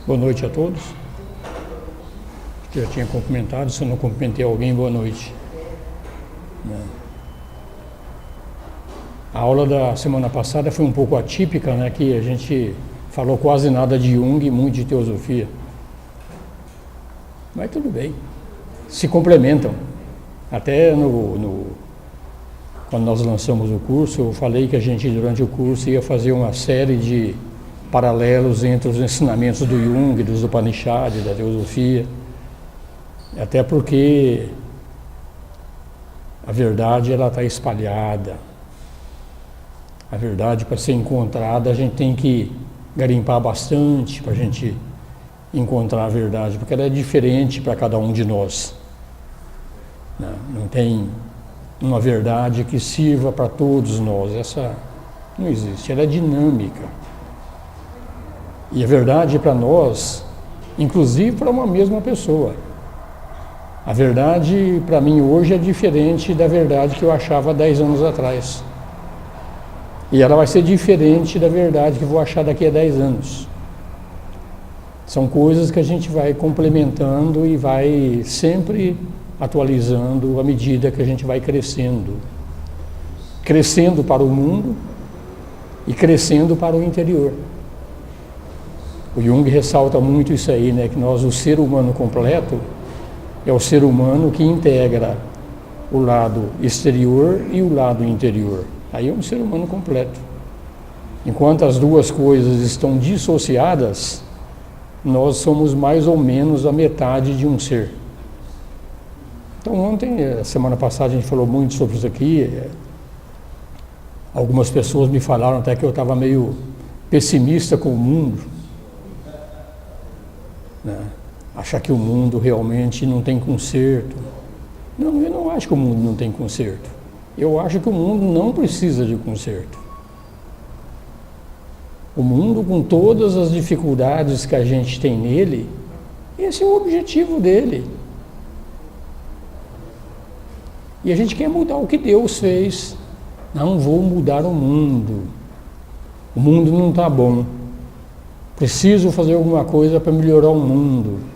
Boa noite a todos. Já tinha cumprimentado, se eu não cumprimentei alguém, boa noite. A aula da semana passada foi um pouco atípica, né, que a gente falou quase nada de Jung e muito de teosofia. Mas tudo bem, se complementam. Até quando nós lançamos o curso, eu falei que a gente, durante o curso, ia fazer uma série de paralelos entre os ensinamentos do Jung, dos Upanishads, da teosofia, até porque a verdade ela está espalhada. A verdade, para ser encontrada, a gente tem que garimpar bastante para a gente encontrar a verdade, porque ela é diferente para cada um de nós. Não tem uma verdade que sirva para todos nós, essa não existe, ela é dinâmica. E a verdade para nós, inclusive para uma mesma pessoa. A verdade para mim hoje é diferente da verdade que eu achava 10 anos atrás. E ela vai ser diferente da verdade que eu vou achar daqui a 10 anos. São coisas que a gente vai complementando e vai sempre atualizando à medida que a gente vai crescendo. Crescendo para o mundo e crescendo para o interior. O Jung ressalta muito isso aí, né? Que o ser humano completo é o ser humano que integra o lado exterior e o lado interior. Aí é um ser humano completo. Enquanto as duas coisas estão dissociadas, nós somos mais ou menos a metade de um ser. Então ontem, semana passada, a gente falou muito sobre isso aqui. Algumas pessoas me falaram até que eu estava meio pessimista com o mundo. Achar que o mundo realmente não tem conserto. Não, eu não acho que o mundo não tem conserto. Eu acho que o mundo não precisa de conserto. O mundo, com todas as dificuldades que a gente tem nele, esse é o objetivo dele. E a gente quer mudar o que Deus fez. Não vou mudar o mundo. O mundo não está bom. Preciso fazer alguma coisa para melhorar o mundo.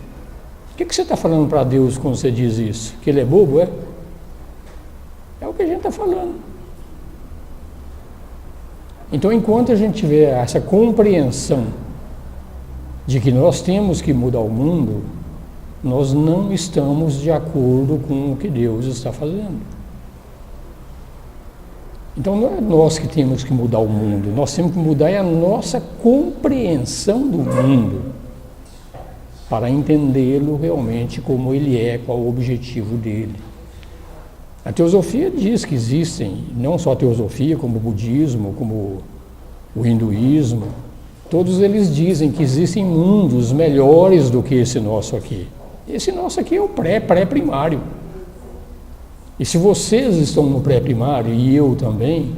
O que você está falando para Deus quando você diz isso? Que ele é bobo, é? É o que a gente está falando. Então, enquanto a gente tiver essa compreensão de que nós temos que mudar o mundo, nós não estamos de acordo com o que Deus está fazendo. Então não é nós que temos que mudar o mundo, nós temos que mudar a nossa compreensão do mundo para entendê-lo realmente como ele é, qual o objetivo dele. A teosofia diz que existem, não só a teosofia, como o budismo, como o hinduísmo, todos eles dizem que existem mundos melhores do que esse nosso aqui. Esse nosso aqui é o pré-primário. E se vocês estão no pré-primário, e eu também,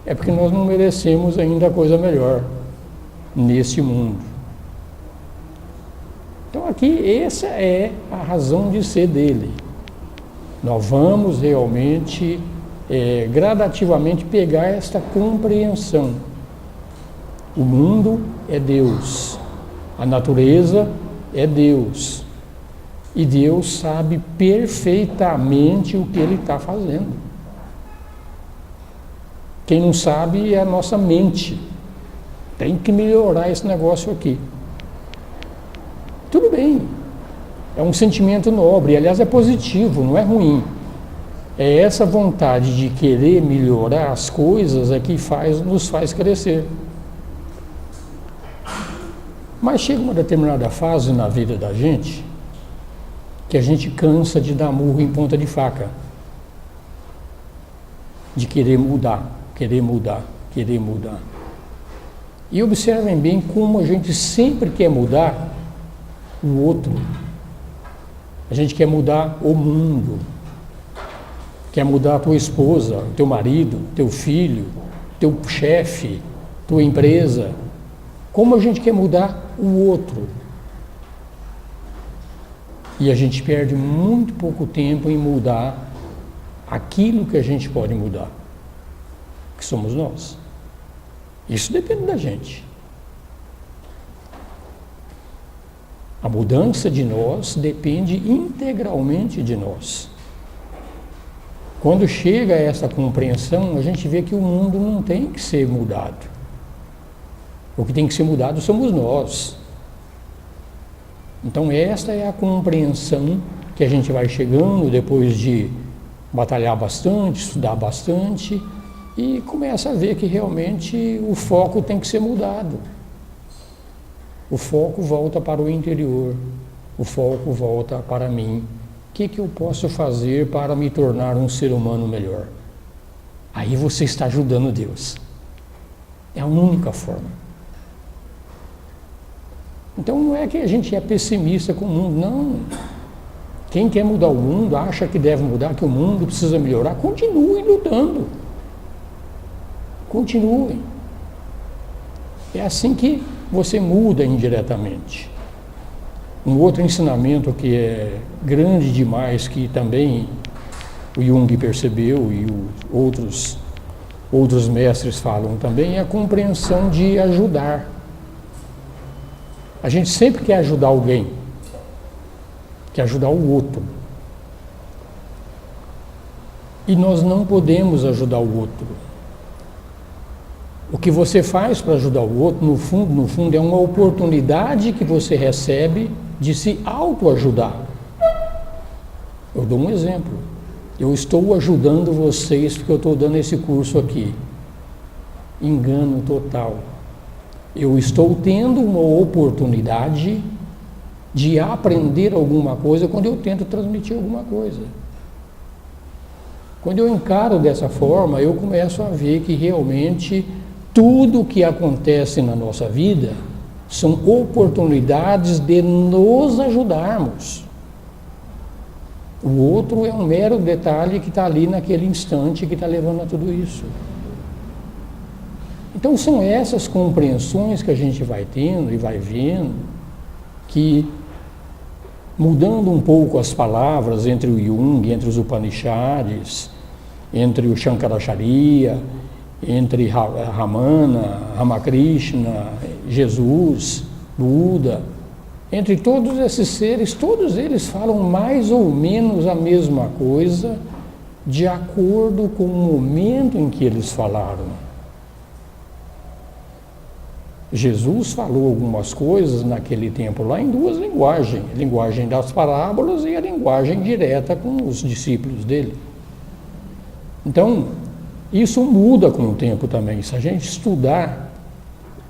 é porque nós não merecemos ainda coisa melhor neste mundo. Então aqui, essa é a razão de ser dele. Nós vamos realmente, gradativamente, pegar esta compreensão. O mundo é Deus, a natureza é Deus. E Deus sabe perfeitamente o que Ele está fazendo. Quem não sabe é a nossa mente. Tem que melhorar esse negócio aqui. Tudo bem. É um sentimento nobre, aliás é positivo, não é ruim. É essa vontade de querer melhorar as coisas é que nos faz crescer. Mas chega uma determinada fase na vida da gente que a gente cansa de dar murro em ponta de faca, de querer mudar, querer mudar, querer mudar. E observem bem como a gente sempre quer mudar o outro. A gente quer mudar o mundo. Quer mudar a tua esposa, teu marido, teu filho, teu chefe, tua empresa. Como a gente quer mudar o outro. E a gente perde muito pouco tempo em mudar aquilo que a gente pode mudar, que somos nós. Isso depende da gente. A mudança de nós depende integralmente de nós. Quando chega a essa compreensão, a gente vê que o mundo não tem que ser mudado. O que tem que ser mudado somos nós. Então esta é a compreensão que a gente vai chegando depois de batalhar bastante, estudar bastante, e começa a ver que realmente o foco tem que ser mudado. O foco volta para o interior, o foco volta para mim. O que eu posso fazer para me tornar um ser humano melhor? Aí você está ajudando Deus. É a única forma. Então não é que a gente é pessimista com o mundo, não. Quem quer mudar o mundo, acha que deve mudar, que o mundo precisa melhorar, continuem lutando. Continuem. É assim que você muda indiretamente. Um outro ensinamento que é grande demais, que também o Jung percebeu e outros mestres falam também, é a compreensão de ajudar. A gente sempre quer ajudar alguém, quer ajudar o outro. E nós não podemos ajudar o outro. O que você faz para ajudar o outro, no fundo, é uma oportunidade que você recebe de se autoajudar. Eu dou um exemplo. Eu estou ajudando vocês porque eu estou dando esse curso aqui. Engano total. Eu estou tendo uma oportunidade de aprender alguma coisa quando eu tento transmitir alguma coisa. Quando eu encaro dessa forma, eu começo a ver que realmente tudo o que acontece na nossa vida são oportunidades de nos ajudarmos. O outro é um mero detalhe que está ali naquele instante que está levando a tudo isso. Então são essas compreensões que a gente vai tendo e vai vendo que, mudando um pouco as palavras entre o Jung, entre os Upanishads, entre o Shankaracharya, entre Ramana, Ramakrishna, Jesus, Buda, entre todos esses seres, todos eles falam mais ou menos a mesma coisa, de acordo com o momento em que eles falaram. Jesus falou algumas coisas naquele tempo lá em duas linguagens, a linguagem das parábolas e a linguagem direta com os discípulos dele. Então, isso muda com o tempo também. Se a gente estudar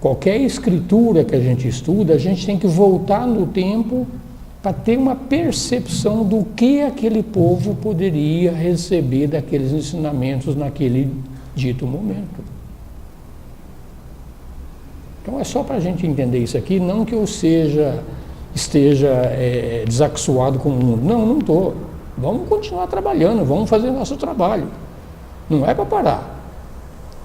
qualquer escritura que a gente estuda, a gente tem que voltar no tempo para ter uma percepção do que aquele povo poderia receber daqueles ensinamentos naquele dito momento. Então é só para a gente entender isso aqui, não que eu esteja desaxoado com o mundo. Não estou. Vamos continuar trabalhando, vamos fazer nosso trabalho. Não é para parar.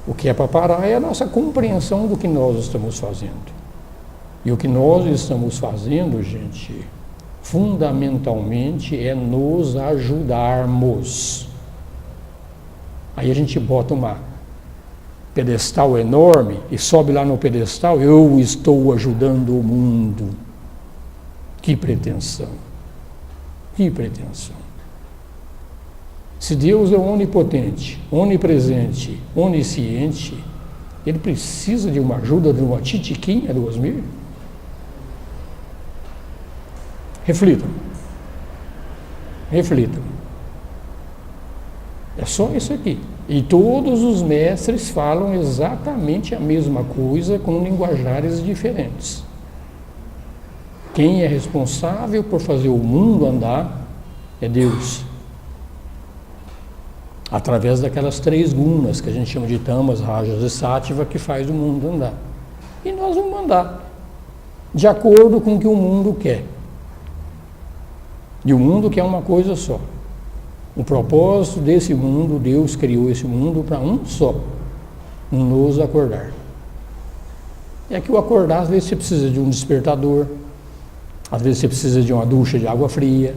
O que é para parar é a nossa compreensão do que nós estamos fazendo. E o que nós estamos fazendo, gente, fundamentalmente é nos ajudarmos. Aí a gente bota uma pedestal enorme e sobe lá no pedestal, eu estou ajudando o mundo. Que pretensão! Que pretensão! Se Deus é onipotente, onipresente, onisciente, ele precisa de uma ajuda de uma titiquinha do Osmir? Reflitam. Reflitam. É só isso aqui. E todos os mestres falam exatamente a mesma coisa com linguajares diferentes. Quem é responsável por fazer o mundo andar é Deus. Através daquelas 3 gunas que a gente chama de tamas, rajas e sátiva, que faz o mundo andar. e nós vamos andar de acordo com o que o mundo quer. E o mundo quer uma coisa só. O propósito desse mundo, Deus criou esse mundo para um só, nos acordar. É que o acordar, às vezes você precisa de um despertador, às vezes você precisa de uma ducha de água fria,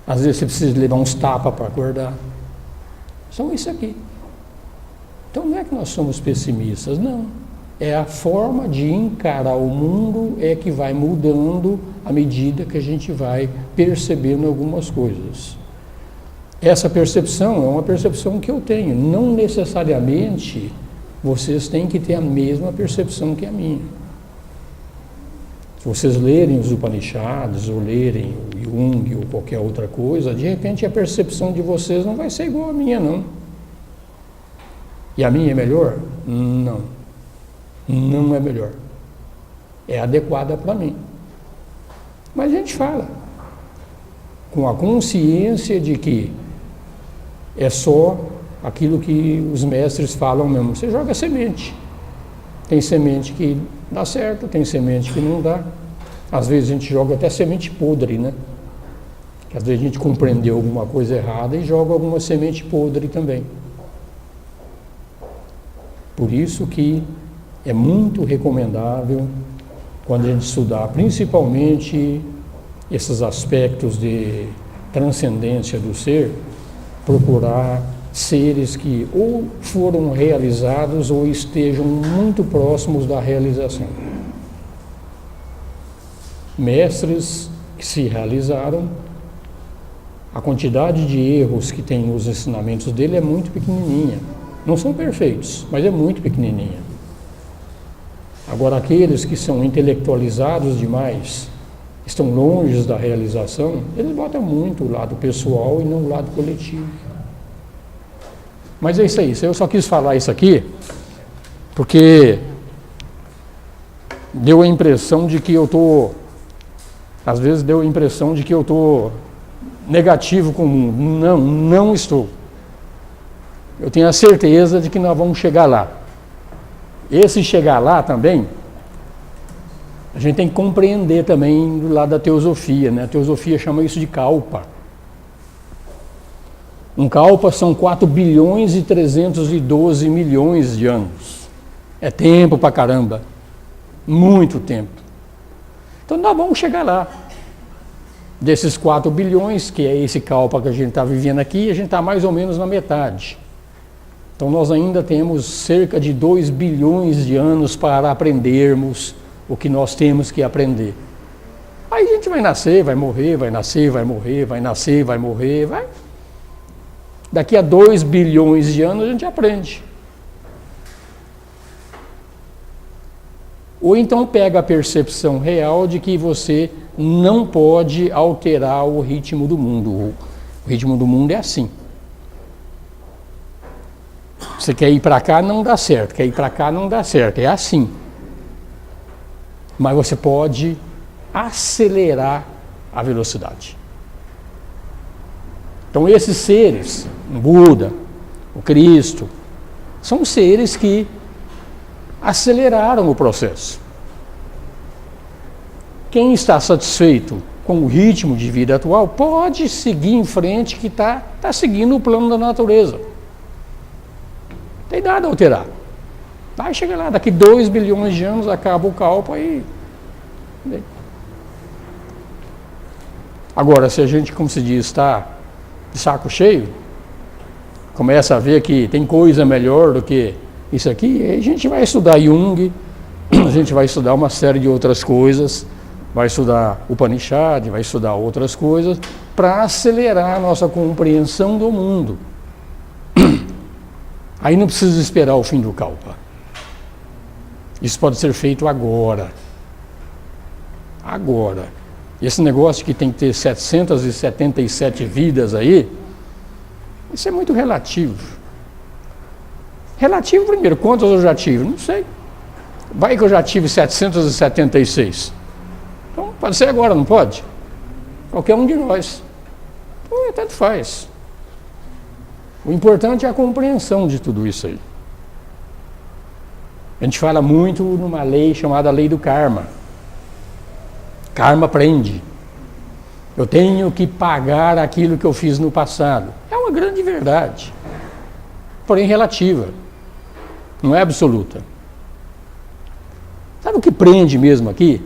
às vezes você precisa levar uns tapas para acordar. São isso aqui. Então não é que nós somos pessimistas, não. É a forma de encarar o mundo é que vai mudando à medida que a gente vai percebendo algumas coisas. Essa percepção é uma percepção que eu tenho. Não necessariamente vocês têm que ter a mesma percepção que a minha. Se vocês lerem os Upanishads, ou lerem o Jung, ou qualquer outra coisa, de repente a percepção de vocês não vai ser igual à minha, não. E a minha é melhor? Não. Não é melhor. É adequada para mim. Mas a gente fala com a consciência de que é só aquilo que os mestres falam mesmo. Você joga semente. Tem semente que dá certo, tem semente que não dá. Às vezes a gente joga até semente podre, né? Que às vezes a gente compreendeu alguma coisa errada e joga alguma semente podre também. Por isso que é muito recomendável, quando a gente estudar principalmente esses aspectos de transcendência do ser, procurar seres que ou foram realizados ou estejam muito próximos da realização. Mestres que se realizaram, a quantidade de erros que tem nos ensinamentos dele é muito pequenininha. Não são perfeitos, mas é muito pequenininha. Agora, aqueles que são intelectualizados demais, estão longe da realização, eles botam muito o lado pessoal e não o lado coletivo. Mas é isso aí, eu só quis falar isso aqui, porque deu a impressão de que eu estou, às vezes deu a impressão de que eu estou negativo com o mundo. Não estou. Eu tenho a certeza de que nós vamos chegar lá. Esse chegar lá também, a gente tem que compreender também do lado da teosofia, né? A teosofia chama isso de kalpa. Um kalpa são 4 bilhões e 312 milhões de anos. É tempo pra caramba. Muito tempo. Então nós vamos chegar lá. Desses 4 bilhões, que é esse kalpa que a gente está vivendo aqui, a gente está mais ou menos na metade. Então nós ainda temos cerca de 2 bilhões de anos para aprendermos o que nós temos que aprender. Aí a gente vai nascer, vai morrer, vai nascer, vai morrer, vai nascer, vai morrer, vai. Daqui a 2 bilhões de anos a gente aprende. Ou então pega a percepção real de que você não pode alterar o ritmo do mundo. O ritmo do mundo é assim. Você quer ir para cá, não dá certo. Quer ir para cá, não dá certo. É assim. Mas você pode acelerar a velocidade. Então esses seres, o Buda, o Cristo, são seres que aceleraram o processo. Quem está satisfeito com o ritmo de vida atual pode seguir em frente, que está seguindo o plano da natureza. Não tem nada a alterar. Vai chegar lá, daqui 2 bilhões de anos acaba o kalpa e... Agora, se a gente, como se diz, está de saco cheio, começa a ver que tem coisa melhor do que isso aqui, aí a gente vai estudar Jung, a gente vai estudar uma série de outras coisas, vai estudar Upanishad, vai estudar outras coisas, para acelerar a nossa compreensão do mundo. Aí não precisa esperar o fim do kalpa. Isso pode ser feito agora. Agora. Esse negócio que tem que ter 777 vidas aí, isso é muito relativo. Relativo primeiro, quantas eu já tive? Não sei. Vai que eu já tive 776. Então, pode ser agora, não pode? Qualquer um de nós. Então, tanto faz. O importante é a compreensão de tudo isso aí. A gente fala muito numa lei chamada lei do karma. Karma prende. Eu tenho que pagar aquilo que eu fiz no passado. É uma grande verdade, porém relativa, não é absoluta. Sabe o que prende mesmo aqui?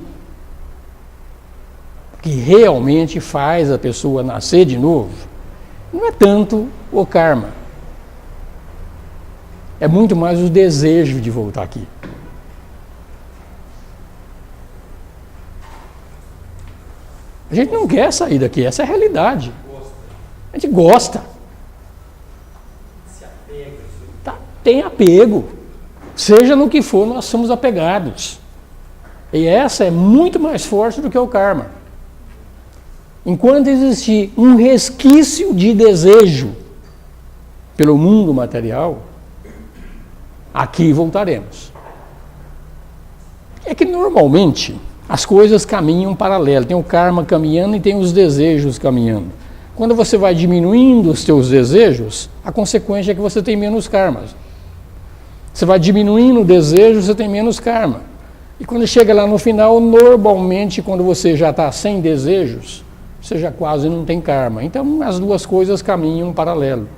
O que realmente faz a pessoa nascer de novo? Não é tanto o karma. É muito mais o desejo de voltar aqui. A gente não quer sair daqui, essa é a realidade. A gente gosta. Tem apego. Seja no que for, nós somos apegados. E essa é muito mais forte do que o karma. Enquanto existir um resquício de desejo pelo mundo material, aqui voltaremos. É que normalmente as coisas caminham paralelo. Tem o karma caminhando e tem os desejos caminhando. Quando você vai diminuindo os seus desejos, a consequência é que você tem menos karmas. Você vai diminuindo o desejo, você tem menos karma. E quando chega lá no final, normalmente, quando você já está sem desejos, você já quase não tem karma. Então, as duas coisas caminham paralelo.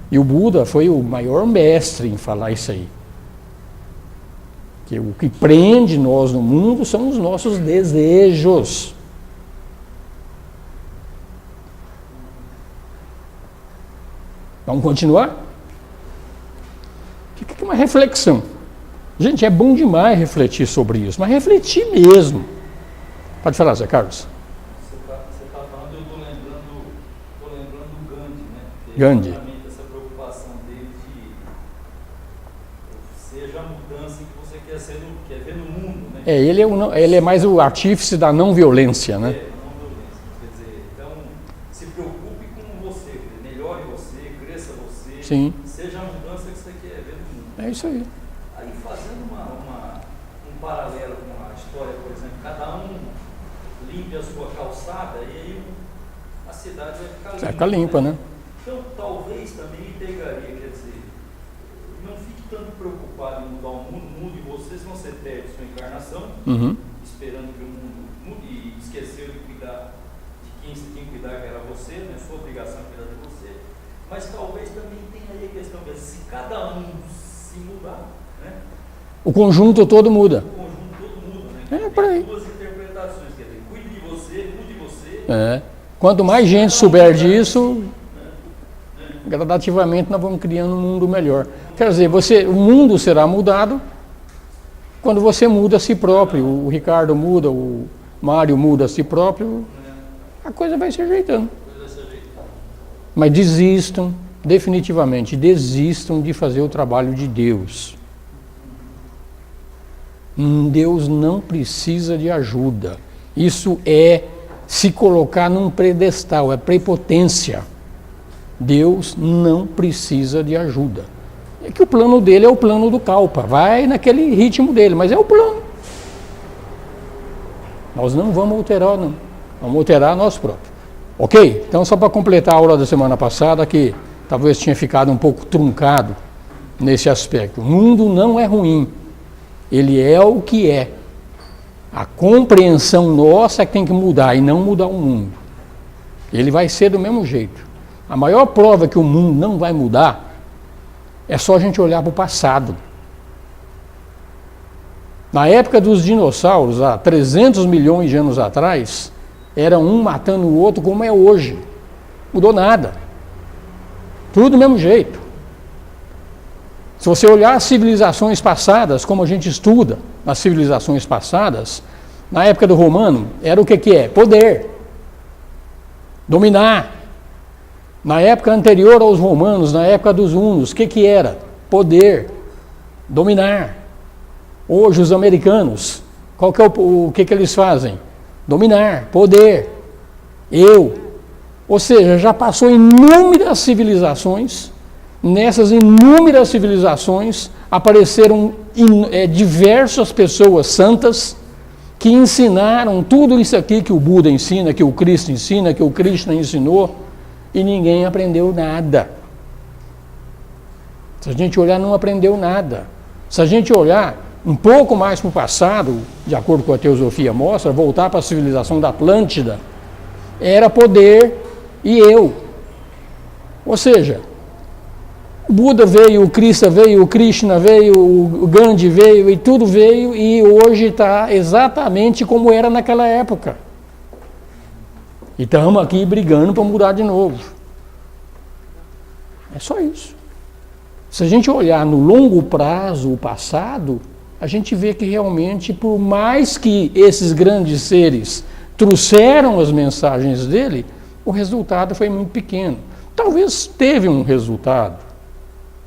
E o Buda foi o maior mestre em falar isso aí. Que o que prende nós no mundo são os nossos desejos. Vamos continuar? Fica aqui uma reflexão. Gente, é bom demais refletir sobre isso, mas refletir mesmo. Pode falar, Zé Carlos. Você está falando, eu estou lembrando do Gandhi, né? Gandhi. Exatamente essa preocupação dele de seja a mudança que você quer ver no mundo, né? Ele é mais o artífice da não violência, né? Não violência. Quer dizer, então, se preocupe com você, melhore você, cresça você, Sim. seja a mudança que você quer ver no mundo. É isso aí. Aí, fazendo um paralelo com a história, por exemplo, cada um limpe a sua calçada e aí a cidade vai ficar limpa, né? Então, talvez também me pegaria, quer dizer, não fique tanto preocupado em mudar o mundo, mude você, senão você perde sua encarnação, esperando que o mundo mude e esqueceu de cuidar de quem você tinha que cuidar, que era você, né? Sua obrigação é cuidar de você. Mas talvez também tenha aí a questão de se cada um se mudar, né? O conjunto todo muda. O conjunto todo muda, né? É por aí. Tem duas interpretações, quer dizer, cuide de você, mude você. É. Quanto mais gente souber disso, gradativamente nós vamos criando um mundo melhor. Quer dizer, o mundo será mudado quando você muda a si próprio. O Ricardo muda, o Mário muda a si próprio, a coisa vai se ajeitando. Mas desistam, definitivamente, desistam de fazer o trabalho de Deus. Deus não precisa de ajuda. Isso é se colocar num pedestal, é prepotência. Deus não precisa de ajuda. É que o plano dele é o plano do Kalpa, vai naquele ritmo dele, mas é o plano. Nós não vamos alterar, não. Vamos alterar nós próprios. Ok? Então, só para completar a aula da semana passada, que talvez tinha ficado um pouco truncado nesse aspecto. O mundo não é ruim. Ele é o que é. A compreensão nossa é que tem que mudar e não mudar o mundo. Ele vai ser do mesmo jeito. A maior prova que o mundo não vai mudar é só a gente olhar para o passado. Na época dos dinossauros, há 300 milhões de anos atrás, era um matando o outro como é hoje. Mudou nada. Tudo do mesmo jeito. Se você olhar as civilizações passadas, como a gente estuda nas civilizações passadas, na época do romano, era o que é? Poder. Dominar. Na época anterior aos romanos, na época dos hunos, o que era? Poder. Dominar. Hoje os americanos, qual que é o que eles fazem? Dominar, poder, eu. Ou seja, já passou inúmeras civilizações. Nessas inúmeras civilizações apareceram diversas pessoas santas que ensinaram tudo isso aqui que o Buda ensina, que o Cristo ensina, que o Krishna ensinou, e ninguém aprendeu nada. Se a gente olhar, não aprendeu nada. Se a gente olhar um pouco mais para o passado, de acordo com a teosofia mostra, voltar para a civilização da Atlântida, era poder e eu. Ou seja, o Buda veio, o Krishna veio, o Krishna veio, o Gandhi veio, e tudo veio, e hoje está exatamente como era naquela época. E estamos aqui brigando para mudar de novo. É só isso. Se a gente olhar no longo prazo o passado, a gente vê que realmente, por mais que esses grandes seres trouxeram as mensagens dele, o resultado foi muito pequeno. Talvez teve um resultado,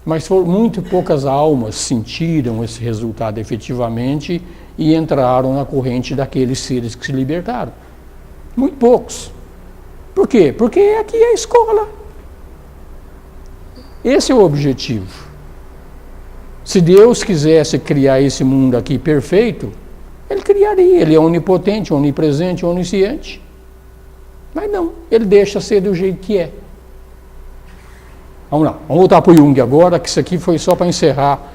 mas muito poucas almas sentiram esse resultado efetivamente e entraram na corrente daqueles seres que se libertaram. Muito poucos. Por quê? Porque aqui é a escola. Esse é o objetivo. Se Deus quisesse criar esse mundo aqui perfeito, Ele criaria. Ele é onipotente, onipresente, onisciente. Mas não, Ele deixa ser do jeito que é. Vamos lá, vamos voltar para o Jung agora, que isso aqui foi só para encerrar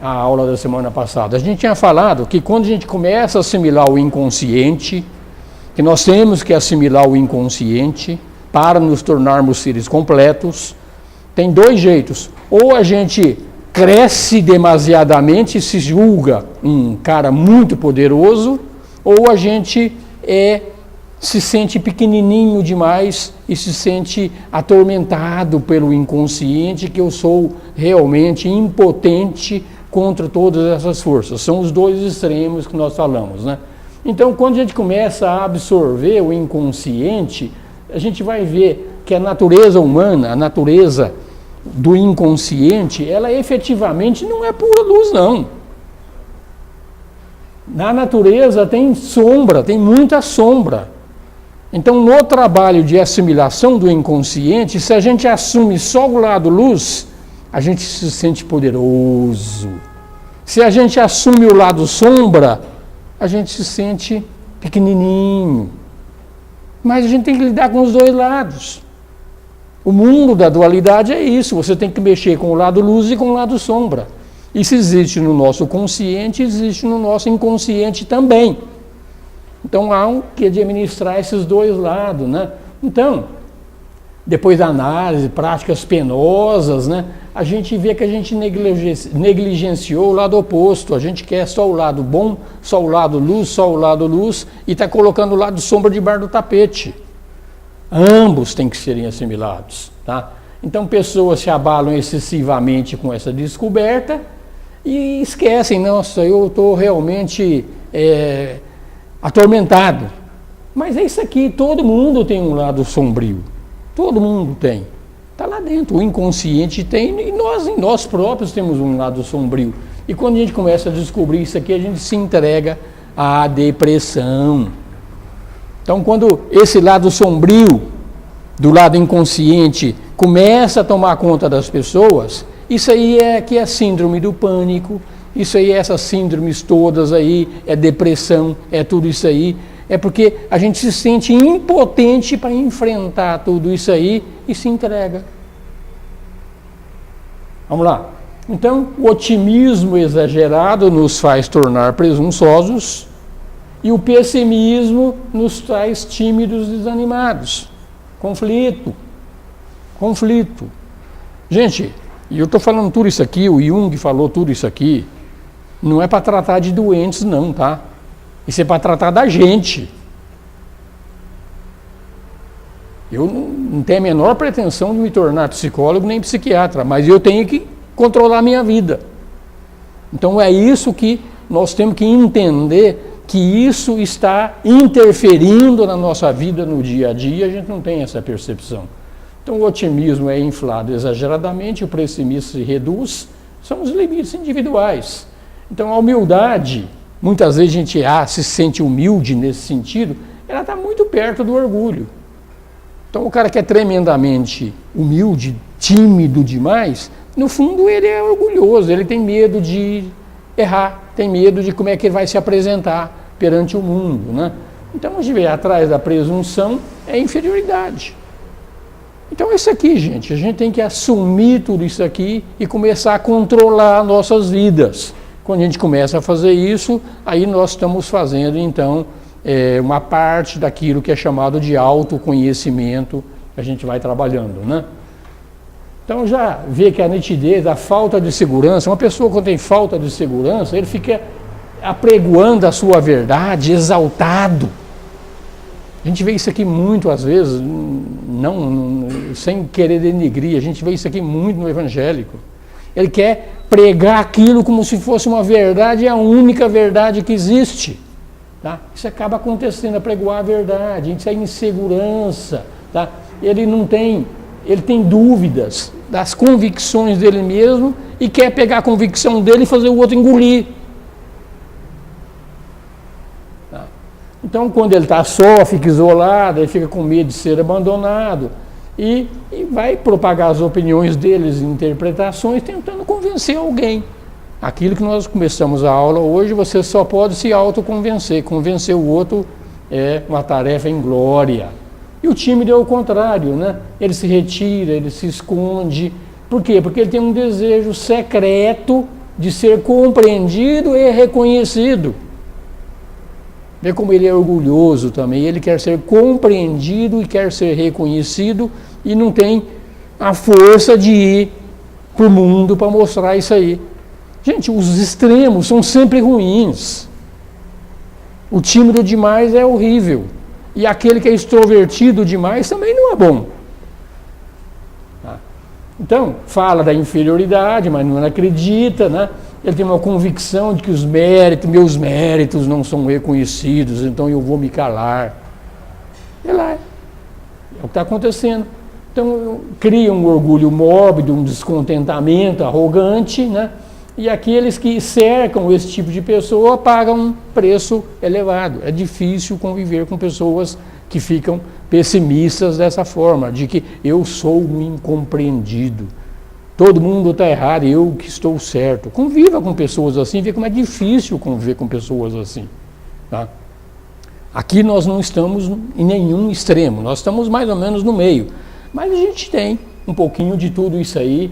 a aula da semana passada. A gente tinha falado que quando a gente começa a assimilar o inconsciente, que nós temos que assimilar o inconsciente para nos tornarmos seres completos, tem dois jeitos. Ou a gente cresce demasiadamente e se julga um cara muito poderoso, ou a gente se sente pequenininho demais e se sente atormentado pelo inconsciente, que eu sou realmente impotente contra todas essas forças. São os dois extremos que nós falamos, né? Então, quando a gente começa a absorver o inconsciente, a gente vai ver que a natureza humana, a natureza do inconsciente, ela efetivamente não é pura luz, não. Na natureza tem sombra, tem muita sombra. Então, no trabalho de assimilação do inconsciente, se a gente assume só o lado luz, a gente se sente poderoso. Se a gente assume o lado sombra, a gente se sente pequenininho. Mas a gente tem que lidar com os dois lados. O mundo da dualidade é isso, você tem que mexer com o lado luz e com o lado sombra. Isso existe no nosso consciente, existe no nosso inconsciente também. Então há que administrar esses dois lados, né? Então, depois da análise, práticas penosas, né? A gente vê que a gente negligenciou o lado oposto. A gente quer só o lado bom, só o lado luz, e está colocando o lado sombra debaixo do tapete. Ambos têm que serem assimilados, tá? Então pessoas se abalam excessivamente com essa descoberta e esquecem, nossa, eu estou realmente atormentado. Mas é isso aqui, todo mundo tem um lado sombrio, todo mundo tem. Está lá dentro, o inconsciente tem, e nós próprios temos um lado sombrio. E quando a gente começa a descobrir isso aqui, a gente se entrega à depressão. Então, quando esse lado sombrio, do lado inconsciente, começa a tomar conta das pessoas, isso aí que é síndrome do pânico, isso aí, essas síndromes todas aí, é depressão, é tudo isso aí, é porque a gente se sente impotente para enfrentar tudo isso aí e se entrega. Vamos lá. Então, o otimismo exagerado nos faz tornar presunçosos, e o pessimismo nos traz tímidos e desanimados. Conflito. Gente, e eu estou falando tudo isso aqui, o Jung falou tudo isso aqui, não é para tratar de doentes não, tá? Isso é para tratar da gente. Eu não tenho a menor pretensão de me tornar psicólogo nem psiquiatra, mas eu tenho que controlar a minha vida. Então é isso que nós temos que entender, que isso está interferindo na nossa vida no dia a dia, a gente não tem essa percepção. Então o otimismo é inflado exageradamente, o pessimismo se reduz, são os limites individuais. Então a humildade, muitas vezes a gente se sente humilde nesse sentido, ela está muito perto do orgulho. Então o cara que é tremendamente humilde, tímido demais, no fundo ele é orgulhoso, ele tem medo de errar, tem medo de como é que ele vai se apresentar perante o mundo, né? Então a gente vê atrás da presunção é inferioridade. Então isso aqui, gente, a gente tem que assumir tudo isso aqui e começar a controlar nossas vidas. Quando a gente começa a fazer isso, aí nós estamos fazendo, então, uma parte daquilo que é chamado de autoconhecimento, que a gente vai trabalhando, né? Então já vê que a nitidez, a falta de segurança, uma pessoa quando tem falta de segurança, ele fica apregoando a sua verdade, exaltado. A gente vê isso aqui muito às vezes, sem querer denegrir, a gente vê isso aqui muito no evangélico. Ele quer pregar aquilo como se fosse uma verdade, a única verdade que existe. Tá? Isso acaba acontecendo, apregoar a verdade, isso é insegurança. Tá? Ele tem dúvidas das convicções dele mesmo e quer pegar a convicção dele e fazer o outro engolir. Tá? Então, quando ele está só, fica isolado, ele fica com medo de ser abandonado e vai propagar as opiniões deles, interpretações, tentando convencer alguém. Aquilo que nós começamos a aula hoje, você só pode se autoconvencer. Convencer o outro é uma tarefa inglória. E o tímido é o contrário, né? Ele se retira, ele se esconde. Por quê? Porque ele tem um desejo secreto de ser compreendido e reconhecido. Vê como ele é orgulhoso também. Ele quer ser compreendido e quer ser reconhecido e não tem a força de ir para o mundo para mostrar isso aí. Gente, os extremos são sempre ruins. O tímido demais é horrível. E aquele que é extrovertido demais também não é bom. Tá? Então, fala da inferioridade, mas não acredita, né? Ele tem uma convicção de que meus méritos não são reconhecidos, então eu vou me calar. É lá. É o que está acontecendo. Então, cria um orgulho mórbido, um descontentamento arrogante, né? E aqueles que cercam esse tipo de pessoa pagam um preço elevado. É difícil conviver com pessoas que ficam pessimistas dessa forma, de que eu sou um incompreendido. Todo mundo está errado, eu que estou certo. Conviva com pessoas assim, vê como é difícil conviver com pessoas assim. Tá? Aqui nós não estamos em nenhum extremo, nós estamos mais ou menos no meio. Mas a gente tem um pouquinho de tudo isso aí,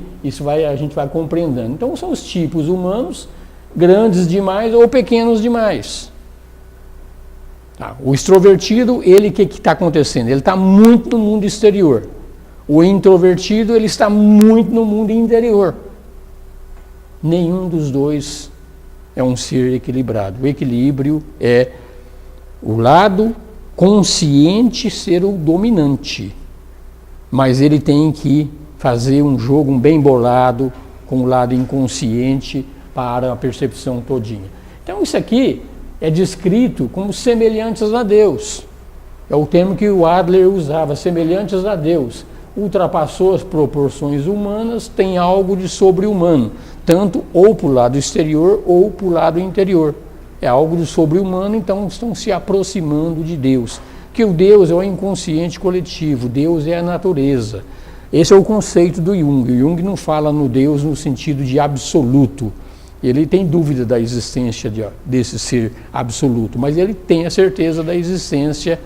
a gente vai compreendendo. Então são os tipos humanos, grandes demais ou pequenos demais. Tá? O extrovertido, ele, o que está acontecendo? Ele está muito no mundo exterior. O introvertido, ele está muito no mundo interior. Nenhum dos dois é um ser equilibrado. O equilíbrio é o lado consciente ser o dominante. Mas ele tem que fazer um jogo bem bolado com o lado inconsciente para a percepção todinha. Então isso aqui é descrito como semelhantes a Deus. É o termo que o Adler usava, semelhantes a Deus. Ultrapassou as proporções humanas, tem algo de sobre-humano, tanto ou para o lado exterior ou para o lado interior. É algo de sobre-humano, então estão se aproximando de Deus. Que o Deus é o inconsciente coletivo, Deus é a natureza. Esse é o conceito do Jung. O Jung não fala no Deus no sentido de absoluto. Ele tem dúvida da existência desse ser absoluto, mas ele tem a certeza da existência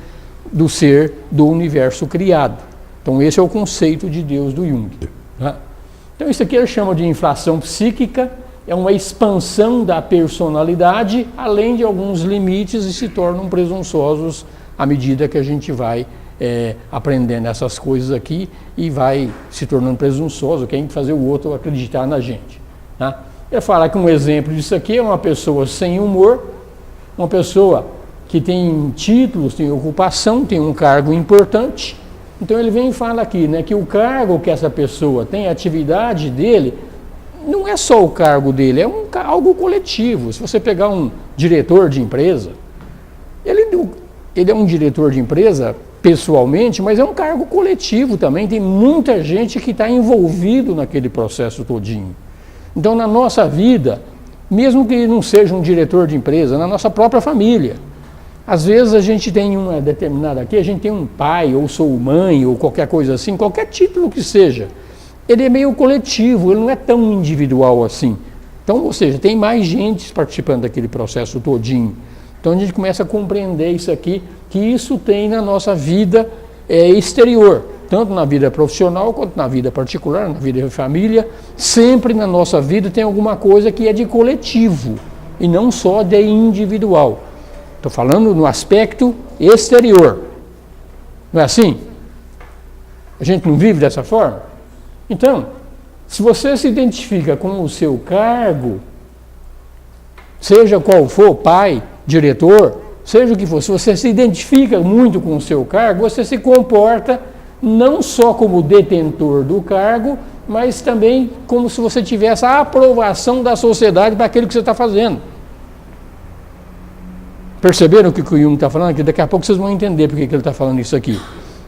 do ser do universo criado. Então esse é o conceito de Deus do Jung. Tá? Então isso aqui ele chama de inflação psíquica, é uma expansão da personalidade, além de alguns limites, e se tornam presunçosos à medida que a gente vai aprendendo essas coisas aqui e vai se tornando presunçoso, querendo fazer o outro acreditar na gente. Tá? Eu falar que um exemplo disso aqui é uma pessoa sem humor, uma pessoa que tem títulos, tem ocupação, tem um cargo importante. Então ele vem e fala aqui, né, que o cargo que essa pessoa tem, a atividade dele, não é só o cargo dele, é algo coletivo. Se você pegar um diretor de empresa, ele é um diretor de empresa pessoalmente, mas é um cargo coletivo também, tem muita gente que está envolvido naquele processo todinho. Então na nossa vida, mesmo que não seja um diretor de empresa, na nossa própria família, às vezes a gente tem uma determinada aqui, a gente tem um pai, ou sou mãe, ou qualquer coisa assim, qualquer título que seja, ele é meio coletivo, ele não é tão individual assim. Então, ou seja, tem mais gente participando daquele processo todinho. Então a gente começa a compreender isso aqui, que isso tem na nossa vida exterior. tanto na vida profissional quanto na vida particular, na vida de família. Sempre na nossa vida tem alguma coisa que é de coletivo e não só de individual. Estou falando no aspecto exterior. Não é assim? A gente não vive dessa forma? Então, se você se identifica com o seu cargo, seja qual for, pai, diretor, seja o que for, se você se identifica muito com o seu cargo, você se comporta não só como detentor do cargo, mas também como se você tivesse a aprovação da sociedade para aquilo que você está fazendo. Perceberam o que o Jung está falando aqui? Daqui a pouco vocês vão entender por que ele está falando isso aqui.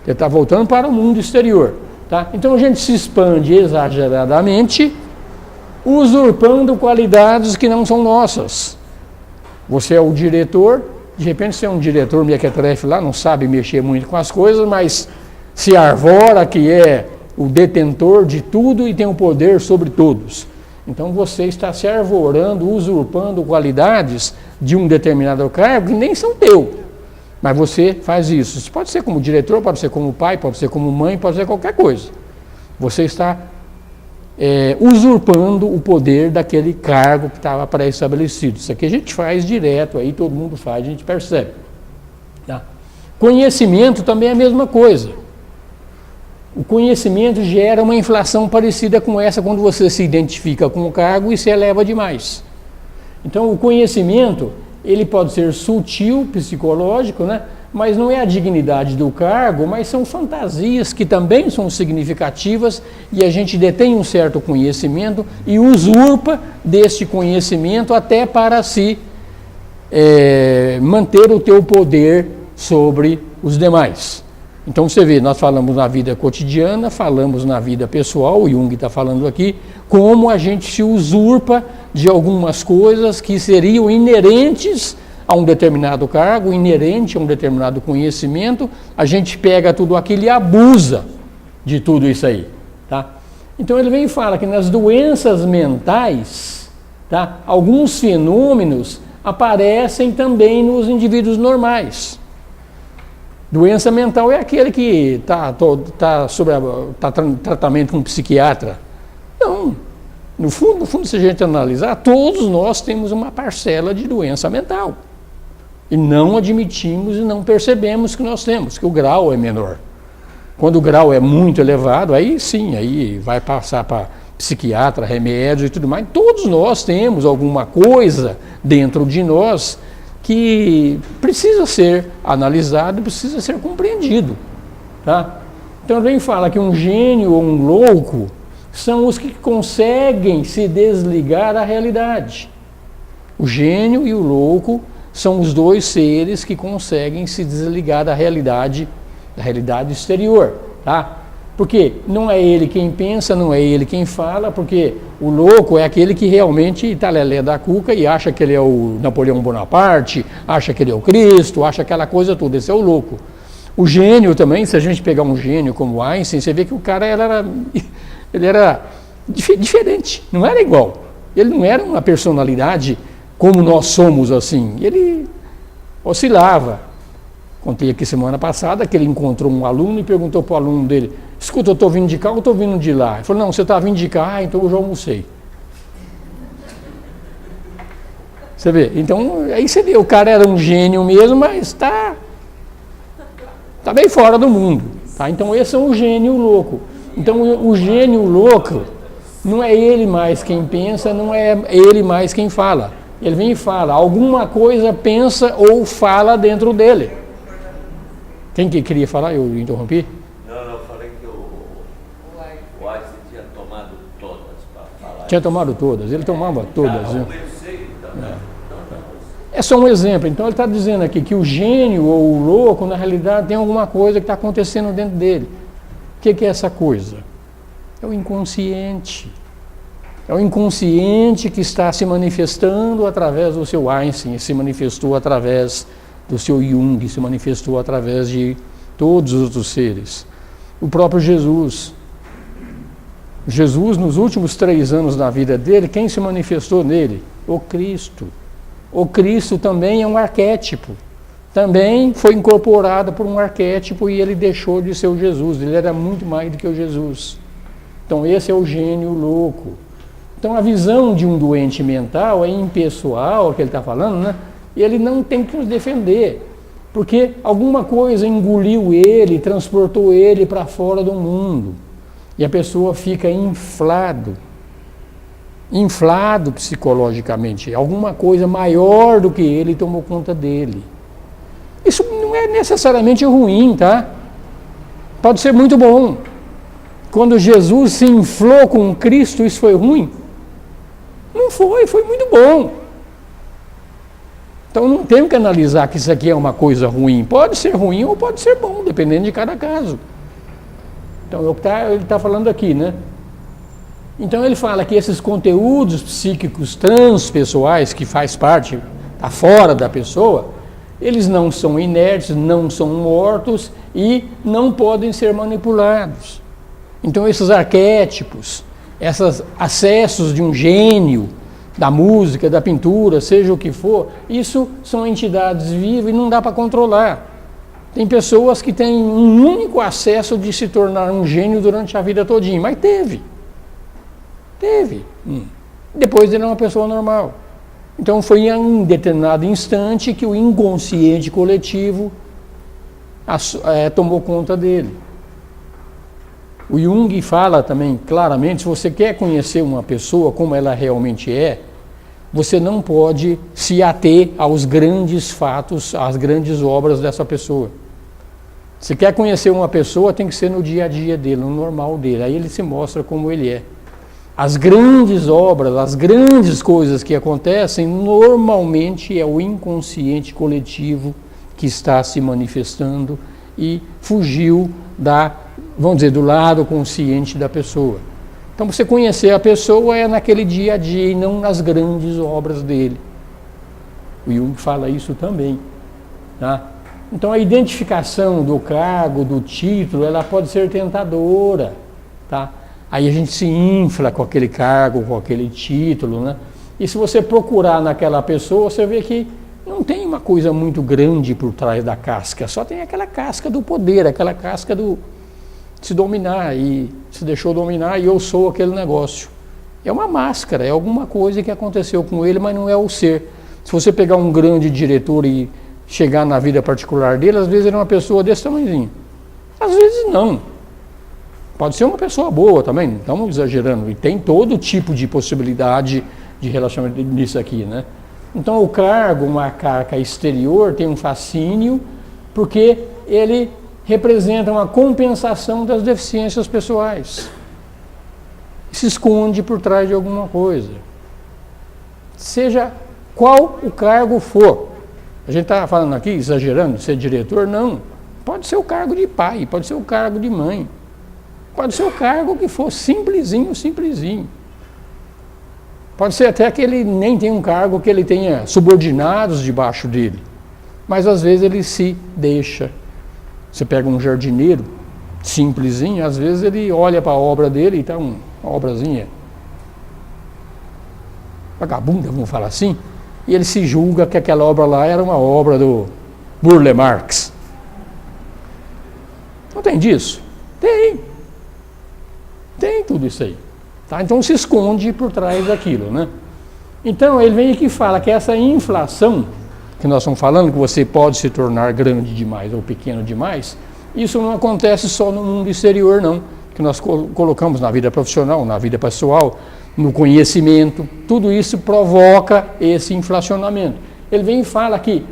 Ele está voltando para o mundo exterior. Tá? Então a gente se expande exageradamente, usurpando qualidades que não são nossas. Você é o diretor, de repente você é um diretor mequetrefe lá, não sabe mexer muito com as coisas, mas se arvora que é o detentor de tudo e tem o poder sobre todos. Então você está se arvorando, usurpando qualidades de um determinado cargo que nem são teu. Mas você faz isso. Isso pode ser como diretor, pode ser como pai, pode ser como mãe, pode ser qualquer coisa. Você está usurpando o poder daquele cargo que estava pré-estabelecido. Isso aqui a gente faz direto, aí todo mundo faz, a gente percebe. Tá? Conhecimento também é a mesma coisa. O conhecimento gera uma inflação parecida com essa quando você se identifica com o cargo e se eleva demais. Então o conhecimento, ele pode ser sutil, psicológico, né? Mas não é a dignidade do cargo, mas são fantasias que também são significativas e a gente detém um certo conhecimento e usurpa deste conhecimento até para se manter o teu poder sobre os demais. Então você vê, nós falamos na vida cotidiana, falamos na vida pessoal, o Jung está falando aqui, como a gente se usurpa de algumas coisas que seriam inerentes a um determinado cargo, inerente a um determinado conhecimento, a gente pega tudo aquilo e abusa de tudo isso aí. Tá? Então ele vem e fala que nas doenças mentais, tá, alguns fenômenos aparecem também nos indivíduos normais. Doença mental é aquele que está sob tratamento com um psiquiatra. Não. No fundo, se a gente analisar, todos nós temos uma parcela de doença mental. E não admitimos e não percebemos que nós temos, que o grau é menor. Quando o grau é muito elevado, aí sim, aí vai passar para psiquiatra, remédios e tudo mais. Todos nós temos alguma coisa dentro de nós que precisa ser analisado, precisa ser compreendido. Tá? Então ele fala que um gênio ou um louco são os que conseguem se desligar da realidade. O gênio e o louco são os dois seres que conseguem se desligar da realidade exterior. Tá? Porque não é ele quem pensa, não é ele quem fala, porque o louco é aquele que realmente está lelé da cuca e acha que ele é o Napoleão Bonaparte, acha que ele é o Cristo, acha aquela coisa toda, esse é o louco. O gênio também, se a gente pegar um gênio como Einstein, você vê que o cara ele era diferente, não era igual. Ele não era uma personalidade como nós somos assim, ele oscilava. Contei aqui semana passada que ele encontrou um aluno e perguntou para o aluno dele: escuta, eu estou vindo de cá ou estou vindo de lá? Ele falou: não, você está vindo de cá, então eu já almocei. Você vê? Então, aí você vê, o cara era um gênio mesmo, mas está bem fora do mundo. Tá? Então, esse é um gênio louco. Então, o gênio louco não é ele mais quem pensa, não é ele mais quem fala. Ele vem e fala, alguma coisa pensa ou fala dentro dele. Quem que queria falar? Eu interrompi? Não, eu falei que o Einstein tinha tomado todas para falar. Tinha tomado todas, ele tomava todas. Eu pensei, então. É só um exemplo. Então ele está dizendo aqui que o gênio ou o louco, na realidade, tem alguma coisa que está acontecendo dentro dele. O que é essa coisa? É o inconsciente. É o inconsciente que está se manifestando através do seu Einstein, se manifestou através do seu Jung, se manifestou através de todos os outros seres. O próprio Jesus. Jesus, nos últimos 3 anos da vida dele, quem se manifestou nele? O Cristo. O Cristo também é um arquétipo. também foi incorporada por um arquétipo e ele deixou de ser o Jesus, ele era muito mais do que o Jesus. Então esse é o gênio louco. Então a visão de um doente mental é impessoal, que ele está falando, né? E ele não tem que nos defender, porque alguma coisa engoliu ele, transportou ele para fora do mundo. E a pessoa fica inflado psicologicamente. Alguma coisa maior do que ele tomou conta dele. Isso não é necessariamente ruim, tá? Pode ser muito bom. Quando Jesus se inflou com Cristo, isso foi ruim? Não foi, foi muito bom. Então não temos que analisar que isso aqui é uma coisa ruim. Pode ser ruim ou pode ser bom, dependendo de cada caso. Então ele está falando aqui, né? Então ele fala que esses conteúdos psíquicos transpessoais, que faz parte, está fora da pessoa, eles não são inertes, não são mortos e não podem ser manipulados. Então esses arquétipos, esses acessos de um gênio, da música, da pintura, seja o que for, isso são entidades vivas e não dá para controlar. Tem pessoas que têm um único acesso de se tornar um gênio durante a vida todinha, mas teve. Depois ele é uma pessoa normal. Então foi em um determinado instante que o inconsciente coletivo tomou conta dele. O Jung fala também claramente, se você quer conhecer uma pessoa como ela realmente é, você não pode se ater aos grandes fatos, às grandes obras dessa pessoa. Se quer conhecer uma pessoa, tem que ser no dia a dia dele, no normal dele. Aí ele se mostra como ele é. As grandes obras, as grandes coisas que acontecem, normalmente é o inconsciente coletivo que está se manifestando e fugiu vamos dizer, do lado consciente da pessoa. Então você conhecer a pessoa é naquele dia a dia e não nas grandes obras dele. O Jung fala isso também, tá? Então a identificação do cargo, do título, ela pode ser tentadora, tá? Aí a gente se infla com aquele cargo, com aquele título, né? E se você procurar naquela pessoa, você vê que não tem uma coisa muito grande por trás da casca, só tem aquela casca do poder, aquela casca do se dominar e se deixou dominar e eu sou aquele negócio. É uma máscara, é alguma coisa que aconteceu com ele, mas não é o ser. Se você pegar um grande diretor e chegar na vida particular dele, às vezes ele é uma pessoa desse tamanhozinho. Às vezes não. Pode ser uma pessoa boa também, não estamos exagerando. E tem todo tipo de possibilidade de relacionamento nisso aqui, né? Então o cargo, uma carga exterior, tem um fascínio, porque ele representa uma compensação das deficiências pessoais. Se esconde por trás de alguma coisa. Seja qual o cargo for. A gente está falando aqui, exagerando, ser diretor? Não. Pode ser o cargo de pai, pode ser o cargo de mãe. Pode ser o cargo que for simplesinho. Pode ser até que ele nem tenha um cargo que ele tenha subordinados debaixo dele. Mas às vezes ele se deixa. Você pega um jardineiro simplesinho, às vezes ele olha para a obra dele e está uma obrazinha vagabunda, vamos falar assim, e ele se julga que aquela obra lá era uma obra do Burle Marx. Não tem disso? Tem tudo isso aí. Tá? Então se esconde por trás daquilo, né? Então ele vem aqui e fala que essa inflação que nós estamos falando, que você pode se tornar grande demais ou pequeno demais, isso não acontece só no mundo exterior, não. Que nós colocamos na vida profissional, na vida pessoal, no conhecimento, tudo isso provoca esse inflacionamento. Ele vem e fala que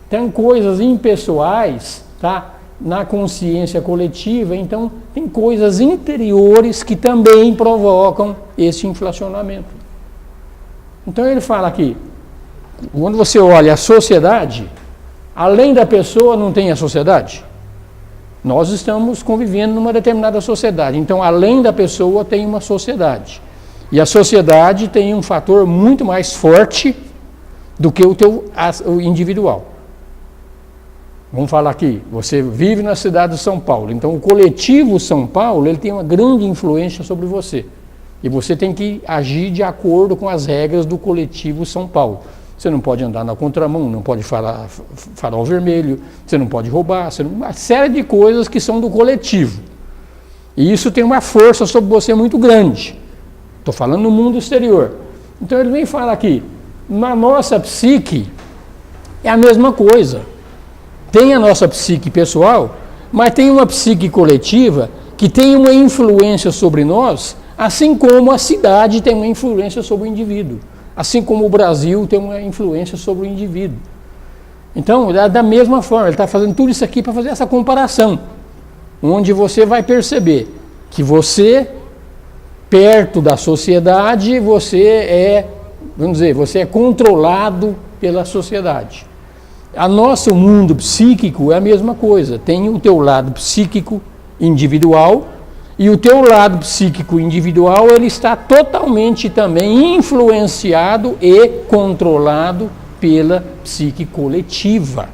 tem coisas impessoais, tá? Na consciência coletiva, então tem coisas interiores que também provocam esse inflacionamento. Então ele fala aqui, quando você olha a sociedade, além da pessoa não tem a sociedade. Nós estamos convivendo numa determinada sociedade, então além da pessoa tem uma sociedade. E a sociedade tem um fator muito mais forte do que o individual. Vamos falar aqui, você vive na cidade de São Paulo, então o coletivo São Paulo ele tem uma grande influência sobre você. E você tem que agir de acordo com as regras do coletivo São Paulo. Você não pode andar na contramão, não pode farol vermelho, você não pode roubar, uma série de coisas que são do coletivo. E isso tem uma força sobre você muito grande. Estou falando no mundo exterior. Então ele vem falar aqui, na nossa psique é a mesma coisa. Tem a nossa psique pessoal, mas tem uma psique coletiva que tem uma influência sobre nós, assim como a cidade tem uma influência sobre o indivíduo, assim como o Brasil tem uma influência sobre o indivíduo. Então, da mesma forma, ele está fazendo tudo isso aqui para fazer essa comparação, onde você vai perceber que você, perto da sociedade, você é controlado pela sociedade. Nosso mundo psíquico é a mesma coisa, tem o teu lado psíquico individual, e o teu lado psíquico individual, ele está totalmente também influenciado e controlado pela psique coletiva.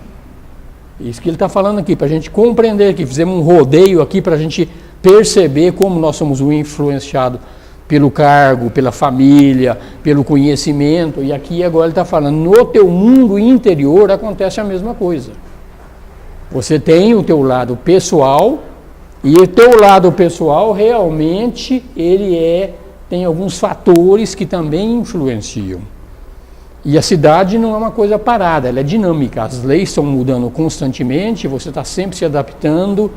Isso que ele está falando aqui, para a gente compreender aqui, fizemos um rodeio aqui para a gente perceber como nós somos influenciados pelo cargo, pela família, pelo conhecimento, e aqui agora ele está falando, no teu mundo interior acontece a mesma coisa. Você tem o teu lado pessoal, e o teu lado pessoal realmente tem alguns fatores que também influenciam. E a cidade não é uma coisa parada, ela é dinâmica, as leis estão mudando constantemente, você está sempre se adaptando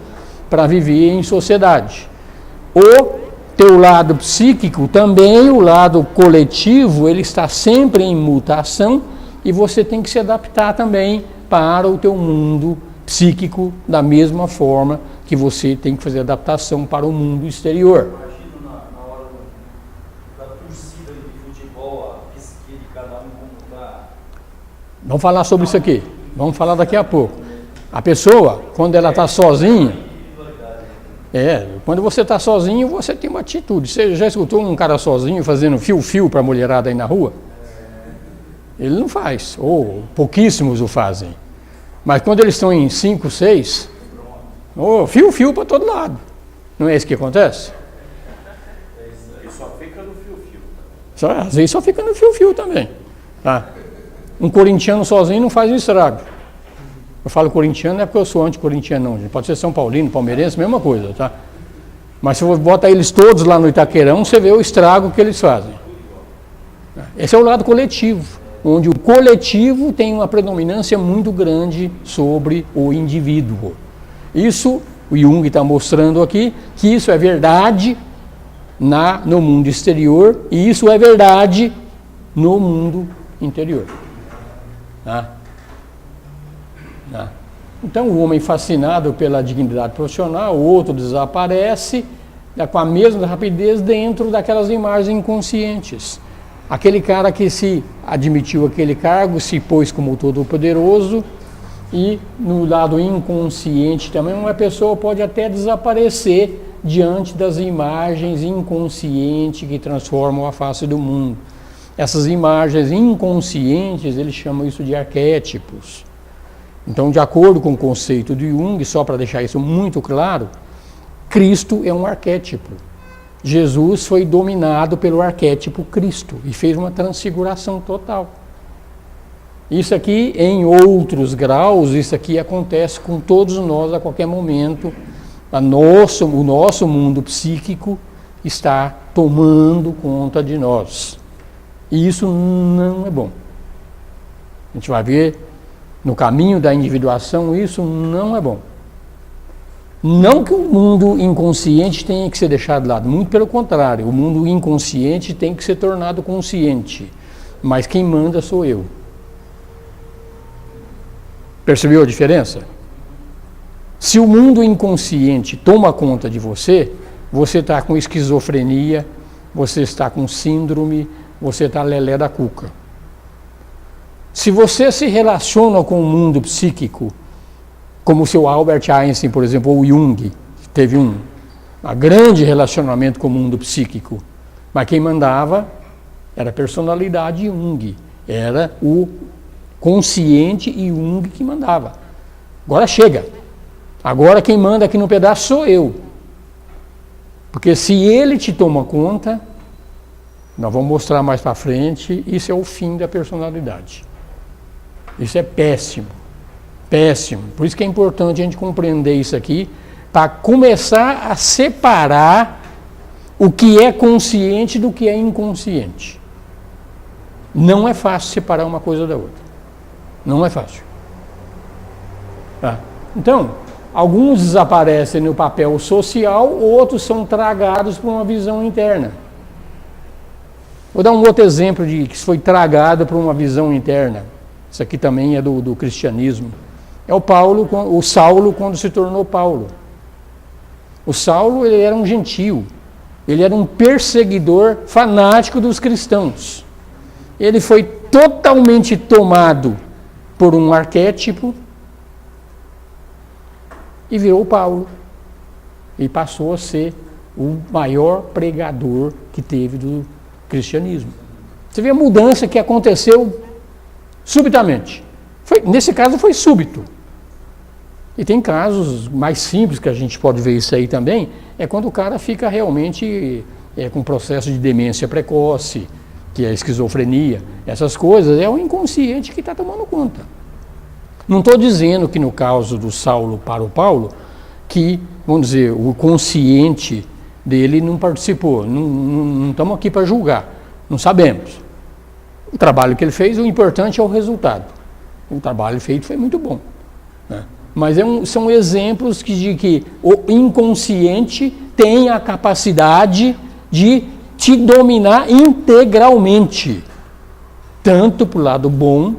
para viver em sociedade. O teu lado psíquico também, o lado coletivo, ele está sempre em mutação e você tem que se adaptar também para o teu mundo psíquico da mesma forma que você tem que fazer adaptação para o mundo exterior. Imagino na hora da torcida de futebol, a psique de cada um como está. Vamos falar sobre isso aqui, vamos falar daqui a pouco. A pessoa, quando ela está sozinha, quando você está sozinho, você tem uma atitude. Você já escutou um cara sozinho fazendo fio-fio para a mulherada aí na rua? Ele não faz, ou pouquíssimos o fazem. Mas quando eles estão em 5, 6, fio-fio para todo lado. Não é isso que acontece? Só fica no fio-fio. Às vezes só fica no fio-fio também. Tá? Um corintiano sozinho não faz um estrago. Eu falo corintiano não é porque eu sou anti-corintiano, não. Pode ser São Paulino, palmeirense, mesma coisa, tá? Mas se você bota eles todos lá no Itaquerão, você vê o estrago que eles fazem. Esse é o lado coletivo, onde o coletivo tem uma predominância muito grande sobre o indivíduo. Isso, o Jung está mostrando aqui, que isso é verdade no mundo exterior e isso é verdade no mundo interior. Tá? Então, o homem fascinado pela dignidade profissional, o outro desaparece com a mesma rapidez dentro daquelas imagens inconscientes. Aquele cara que se admitiu aquele cargo, se pôs como todo-poderoso, e no lado inconsciente também, uma pessoa pode até desaparecer diante das imagens inconscientes que transformam a face do mundo. Essas imagens inconscientes, eles chamam isso de arquétipos. Então, de acordo com o conceito de Jung, só para deixar isso muito claro, Cristo é um arquétipo. Jesus foi dominado pelo arquétipo Cristo e fez uma transfiguração total. Isso aqui, em outros graus, isso aqui acontece com todos nós a qualquer momento. O nosso mundo psíquico está tomando conta de nós. E isso não é bom. A gente vai ver no caminho da individuação, isso não é bom. Não que o mundo inconsciente tenha que ser deixado de lado, muito pelo contrário, o mundo inconsciente tem que ser tornado consciente, mas quem manda sou eu. Percebeu a diferença? Se o mundo inconsciente toma conta de você, você está com esquizofrenia, você está com síndrome, você está lelé da cuca. Se você se relaciona com o mundo psíquico, como o seu Albert Einstein, por exemplo, ou Jung, que teve um grande relacionamento com o mundo psíquico, mas quem mandava era a personalidade Jung, era o consciente e Jung que mandava. Agora chega, agora quem manda aqui no pedaço sou eu, porque se ele te toma conta, nós vamos mostrar mais para frente, isso é o fim da personalidade. Isso é péssimo. Péssimo. Por isso que é importante a gente compreender isso aqui, para começar a separar o que é consciente do que é inconsciente. Não é fácil separar uma coisa da outra. Não é fácil. Tá? Então, alguns desaparecem no papel social, outros são tragados por uma visão interna. Vou dar um outro exemplo de que foi tragado por uma visão interna. Isso aqui também é do cristianismo. É o Saulo quando se tornou Paulo. O Saulo, ele era um gentio. Ele era um perseguidor fanático dos cristãos. Ele foi totalmente tomado por um arquétipo e virou Paulo. E passou a ser o maior pregador que teve do cristianismo. Você vê a mudança que aconteceu subitamente. Nesse caso foi súbito. E tem casos mais simples que a gente pode ver isso aí também, é quando o cara fica realmente com processo de demência precoce, que é a esquizofrenia, essas coisas, é o inconsciente que está tomando conta. Não estou dizendo que no caso do Saulo para o Paulo, que, vamos dizer, o consciente dele não participou, não estamos aqui para julgar, não sabemos. O trabalho que ele fez, o importante é o resultado. O trabalho feito foi muito bom, né? Mas são exemplos de que o inconsciente tem a capacidade de te dominar integralmente, tanto para o lado bom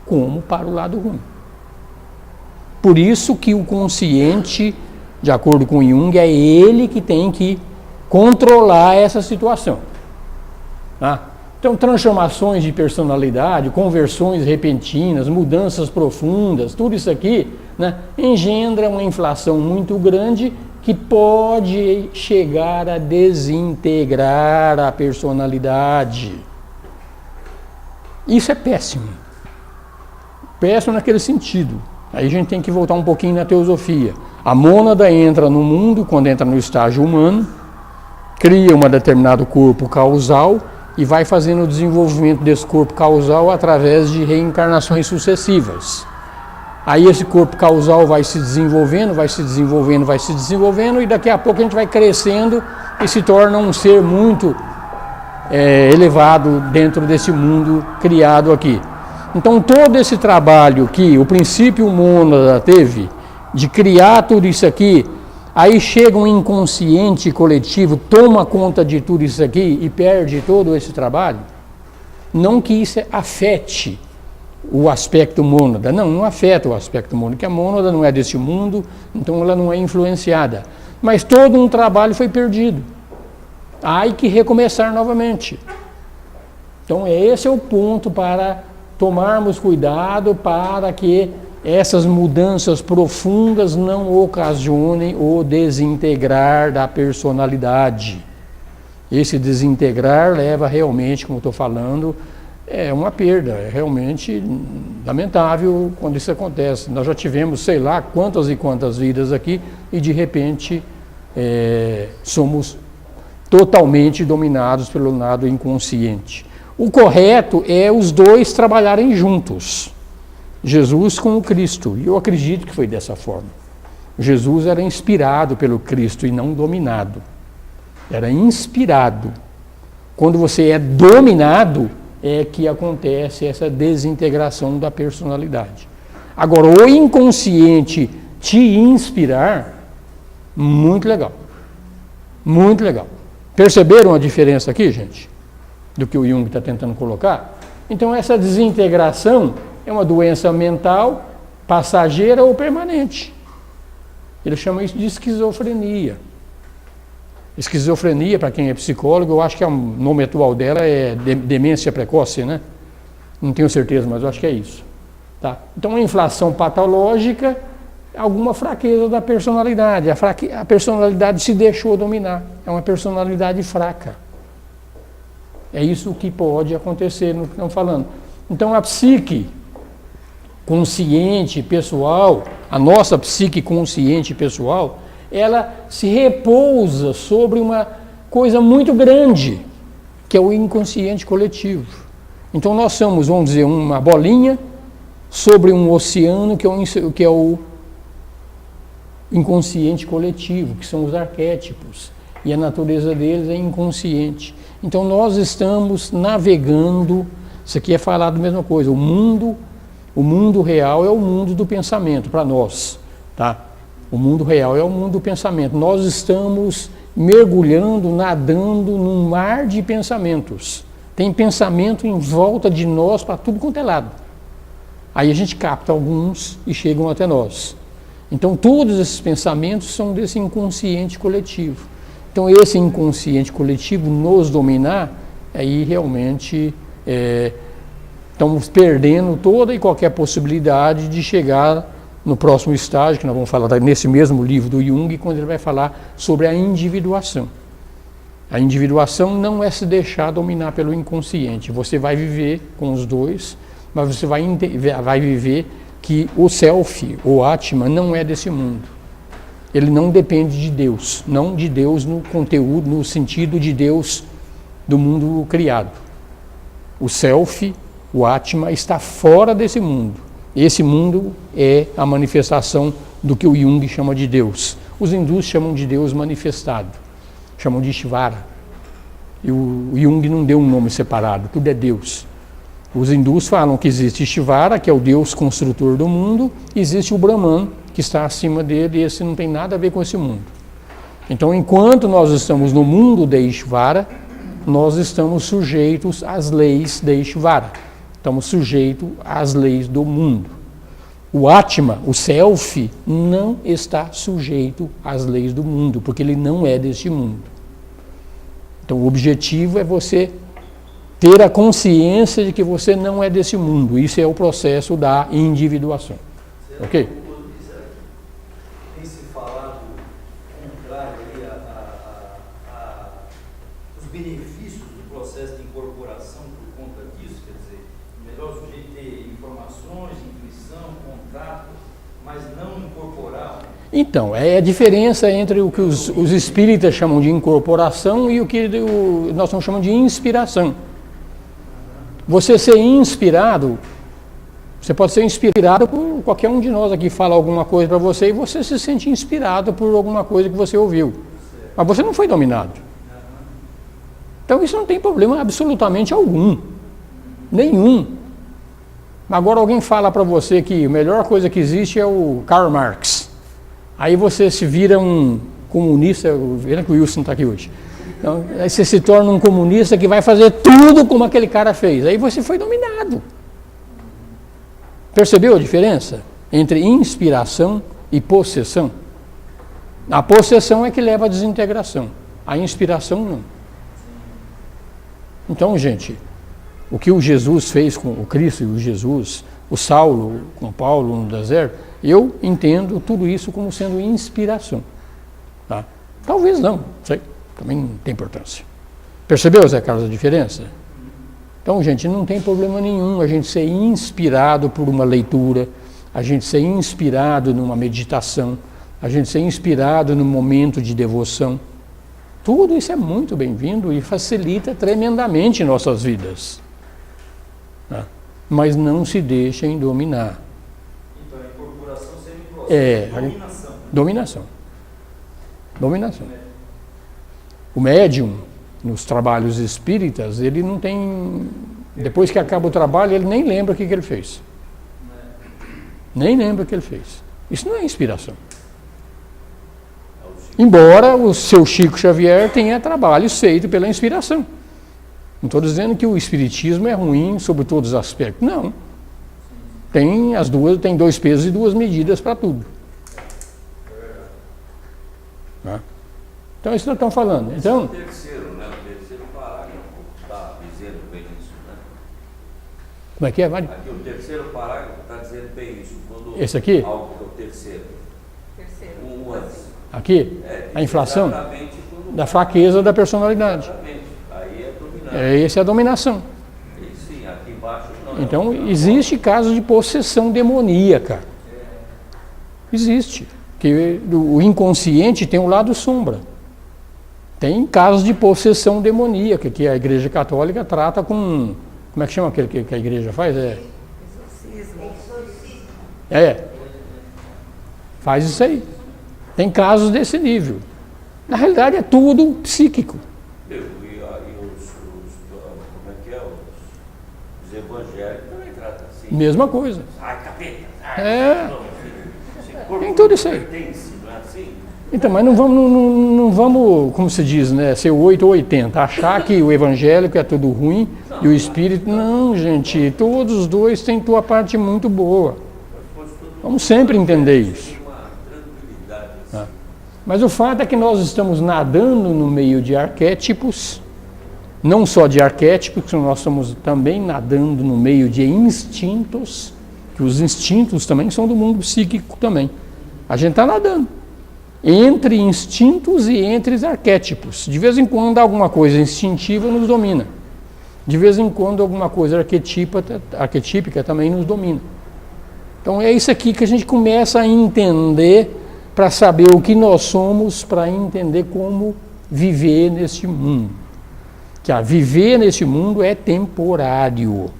como para o lado ruim. Por isso que o consciente, de acordo com Jung, é ele que tem que controlar essa situação. Tá? Então, transformações de personalidade, conversões repentinas, mudanças profundas, tudo isso aqui, né, engendra uma inflação muito grande que pode chegar a desintegrar a personalidade. Isso é péssimo. Péssimo naquele sentido. Aí a gente tem que voltar um pouquinho na teosofia. A mônada entra no mundo, quando entra no estágio humano, cria um determinado corpo causal e vai fazendo o desenvolvimento desse corpo causal através de reencarnações sucessivas. Aí esse corpo causal vai se desenvolvendo, e daqui a pouco a gente vai crescendo e se torna um ser muito elevado dentro desse mundo criado aqui. Então todo esse trabalho que o princípio mônada teve de criar tudo isso aqui, aí chega um inconsciente coletivo, toma conta de tudo isso aqui e perde todo esse trabalho. Não que isso afete o aspecto mônada, não afeta o aspecto mônada, porque a mônada não é desse mundo, então ela não é influenciada. Mas todo um trabalho foi perdido. Há que recomeçar novamente. Então esse é o ponto para tomarmos cuidado para que essas mudanças profundas não ocasionem o desintegrar da personalidade. Esse desintegrar leva realmente, como estou falando, é uma perda, é realmente lamentável quando isso acontece. Nós já tivemos, sei lá, quantas e quantas vidas aqui e de repente somos totalmente dominados pelo lado inconsciente. O correto é os dois trabalharem juntos. Jesus com o Cristo, e eu acredito que foi dessa forma. Jesus era inspirado pelo Cristo e não dominado. Era inspirado. Quando você é dominado, é que acontece essa desintegração da personalidade. Agora, o inconsciente te inspirar, muito legal. Muito legal. Perceberam a diferença aqui, gente? Do que o Jung está tentando colocar? Então, essa desintegração é uma doença mental, passageira ou permanente. Ele chama isso de esquizofrenia. Esquizofrenia, para quem é psicólogo, eu acho que o nome atual dela é demência precoce, né? Não tenho certeza, mas eu acho que é isso. Tá? Então, a inflação patológica, alguma fraqueza da personalidade. A personalidade se deixou dominar. É uma personalidade fraca. É isso que pode acontecer no que estamos falando. Então, a psique consciente pessoal, a nossa psique consciente pessoal, ela se repousa sobre uma coisa muito grande, que é o inconsciente coletivo. Então nós somos, vamos dizer, uma bolinha sobre um oceano que é o inconsciente coletivo, que são os arquétipos, e a natureza deles é inconsciente. Então nós estamos navegando, isso aqui é falado a mesma coisa, o mundo real é o mundo do pensamento para nós, tá? O mundo real é o mundo do pensamento. Nós estamos mergulhando, nadando num mar de pensamentos. Tem pensamento em volta de nós para tudo quanto é lado. Aí a gente capta alguns e chegam até nós. Então todos esses pensamentos são desse inconsciente coletivo. Então esse inconsciente coletivo nos dominar, aí realmente estamos perdendo toda e qualquer possibilidade de chegar no próximo estágio, que nós vamos falar nesse mesmo livro do Jung, quando ele vai falar sobre a individuação. A individuação não é se deixar dominar pelo inconsciente. Você vai viver com os dois, mas você vai viver que o self, o Atman, não é desse mundo. Ele não depende de Deus, não de Deus no conteúdo, no sentido de Deus do mundo criado. O self, o Atman, está fora desse mundo. Esse mundo é a manifestação do que o Jung chama de Deus. Os hindus chamam de Deus manifestado, chamam de Ishvara. E o Jung não deu um nome separado, tudo é Deus. Os hindus falam que existe Ishvara, que é o Deus construtor do mundo, e existe o Brahman, que está acima dele, e esse não tem nada a ver com esse mundo. Então, enquanto nós estamos no mundo de Ishvara, nós estamos sujeitos às leis de Ishvara. Estamos sujeitos às leis do mundo. O Atma, o Self, não está sujeito às leis do mundo, porque ele não é deste mundo. Então, o objetivo é você ter a consciência de que você não é desse mundo. Isso é o processo da individuação. Ok? Tem se falado contrário aí os benefícios do processo de incorporação por conta disso, quer dizer, melhor o sujeito ter informações, intuição, contato, mas não incorporar. Então, é a diferença entre o que os espíritas chamam de incorporação e o que nós estamos chamando de inspiração. Você ser inspirado, você pode ser inspirado por qualquer um de nós aqui fala alguma coisa para você e você se sente inspirado por alguma coisa que você ouviu. Mas você não foi dominado. Então isso não tem problema absolutamente algum. Nenhum. Agora alguém fala para você que a melhor coisa que existe é o Karl Marx. Aí você se vira um comunista, vendo que o Wilson está aqui hoje. Então, aí você se torna um comunista que vai fazer tudo como aquele cara fez. Aí você foi dominado. Percebeu a diferença entre inspiração e possessão? A possessão é que leva à desintegração. A inspiração não. Então, gente, o que o Jesus fez com o Cristo e o Jesus, o Saulo com Paulo no deserto, eu entendo tudo isso como sendo inspiração. Tá? Talvez não, sei. Também não tem importância. Percebeu, Zé Carlos, a diferença? Então, gente, não tem problema nenhum a gente ser inspirado por uma leitura, a gente ser inspirado numa meditação, a gente ser inspirado num momento de devoção. Tudo isso é muito bem-vindo e facilita tremendamente nossas vidas. Tá? Mas não se deixem dominar. Então, a incorporação seria um processo de dominação. Dominação. O médium, nos trabalhos espíritas, ele não tem... Depois que acaba o trabalho, ele nem lembra o que ele fez. Nem lembra o que ele fez. Isso não é inspiração. Embora o seu Chico Xavier tenha trabalhos feitos pela inspiração. Não estou dizendo que o espiritismo é ruim sobre todos os aspectos. Não. Tem dois pesos e duas medidas para tudo. Tá? Então, isso nós estamos falando. Então, o terceiro parágrafo está dizendo bem isso, né? Como é que é, Mário? Aqui, o terceiro parágrafo está dizendo bem isso. Quando Esse aqui? O terceiro. Um antes. Aqui? A inflação da fraqueza da personalidade. Exatamente. Aí é dominado. Essa é a dominação. E sim, aqui embaixo não. Então, existe caso de possessão demoníaca. Existe. Que o inconsciente tem um lado sombra. Tem casos de possessão demoníaca, que a Igreja Católica trata com... Como é que chama aquele que a Igreja faz? Faz isso aí. Tem casos desse nível. Na realidade é tudo psíquico. E como é que é? Os evangélicos também tratam assim. Mesma coisa. Ai, capeta. Tem tudo isso aí. Não é assim? Então, mas não vamos, como se diz, né, ser 8 ou 80, achar que o evangélico é tudo ruim e o espírito... Não, gente, todos os dois têm tua parte muito boa. Vamos sempre entender isso. Mas o fato é que nós estamos nadando no meio de arquétipos, não só de arquétipos, nós estamos também nadando no meio de instintos, que os instintos também são do mundo psíquico também. A gente está nadando entre instintos e entre arquétipos. De vez em quando alguma coisa instintiva nos domina. De vez em quando alguma coisa arquetípica também nos domina. Então é isso aqui que a gente começa a entender para saber o que nós somos, para entender como viver neste mundo. Que viver neste mundo é temporário.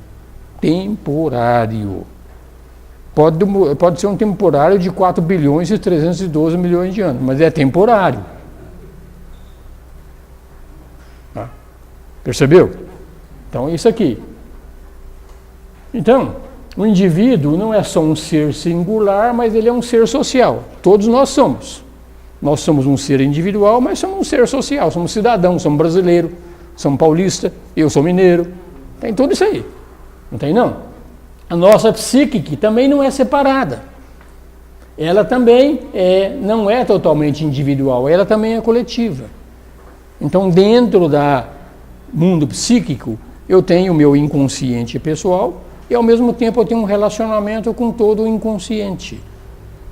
Temporário. Pode ser um temporário de 4 bilhões e 312 milhões de anos, mas é temporário. Percebeu? Então, isso aqui. Então, o indivíduo não é só um ser singular, mas ele é um ser social. Todos nós somos. Nós somos um ser individual, mas somos um ser social. Somos cidadãos, somos brasileiros, somos paulistas, eu sou mineiro. Tem tudo isso aí. Não tem, não? A nossa psique também não é separada. Ela também não é totalmente individual, ela também é coletiva. Então, dentro do mundo psíquico, eu tenho o meu inconsciente pessoal e, ao mesmo tempo, eu tenho um relacionamento com todo o inconsciente.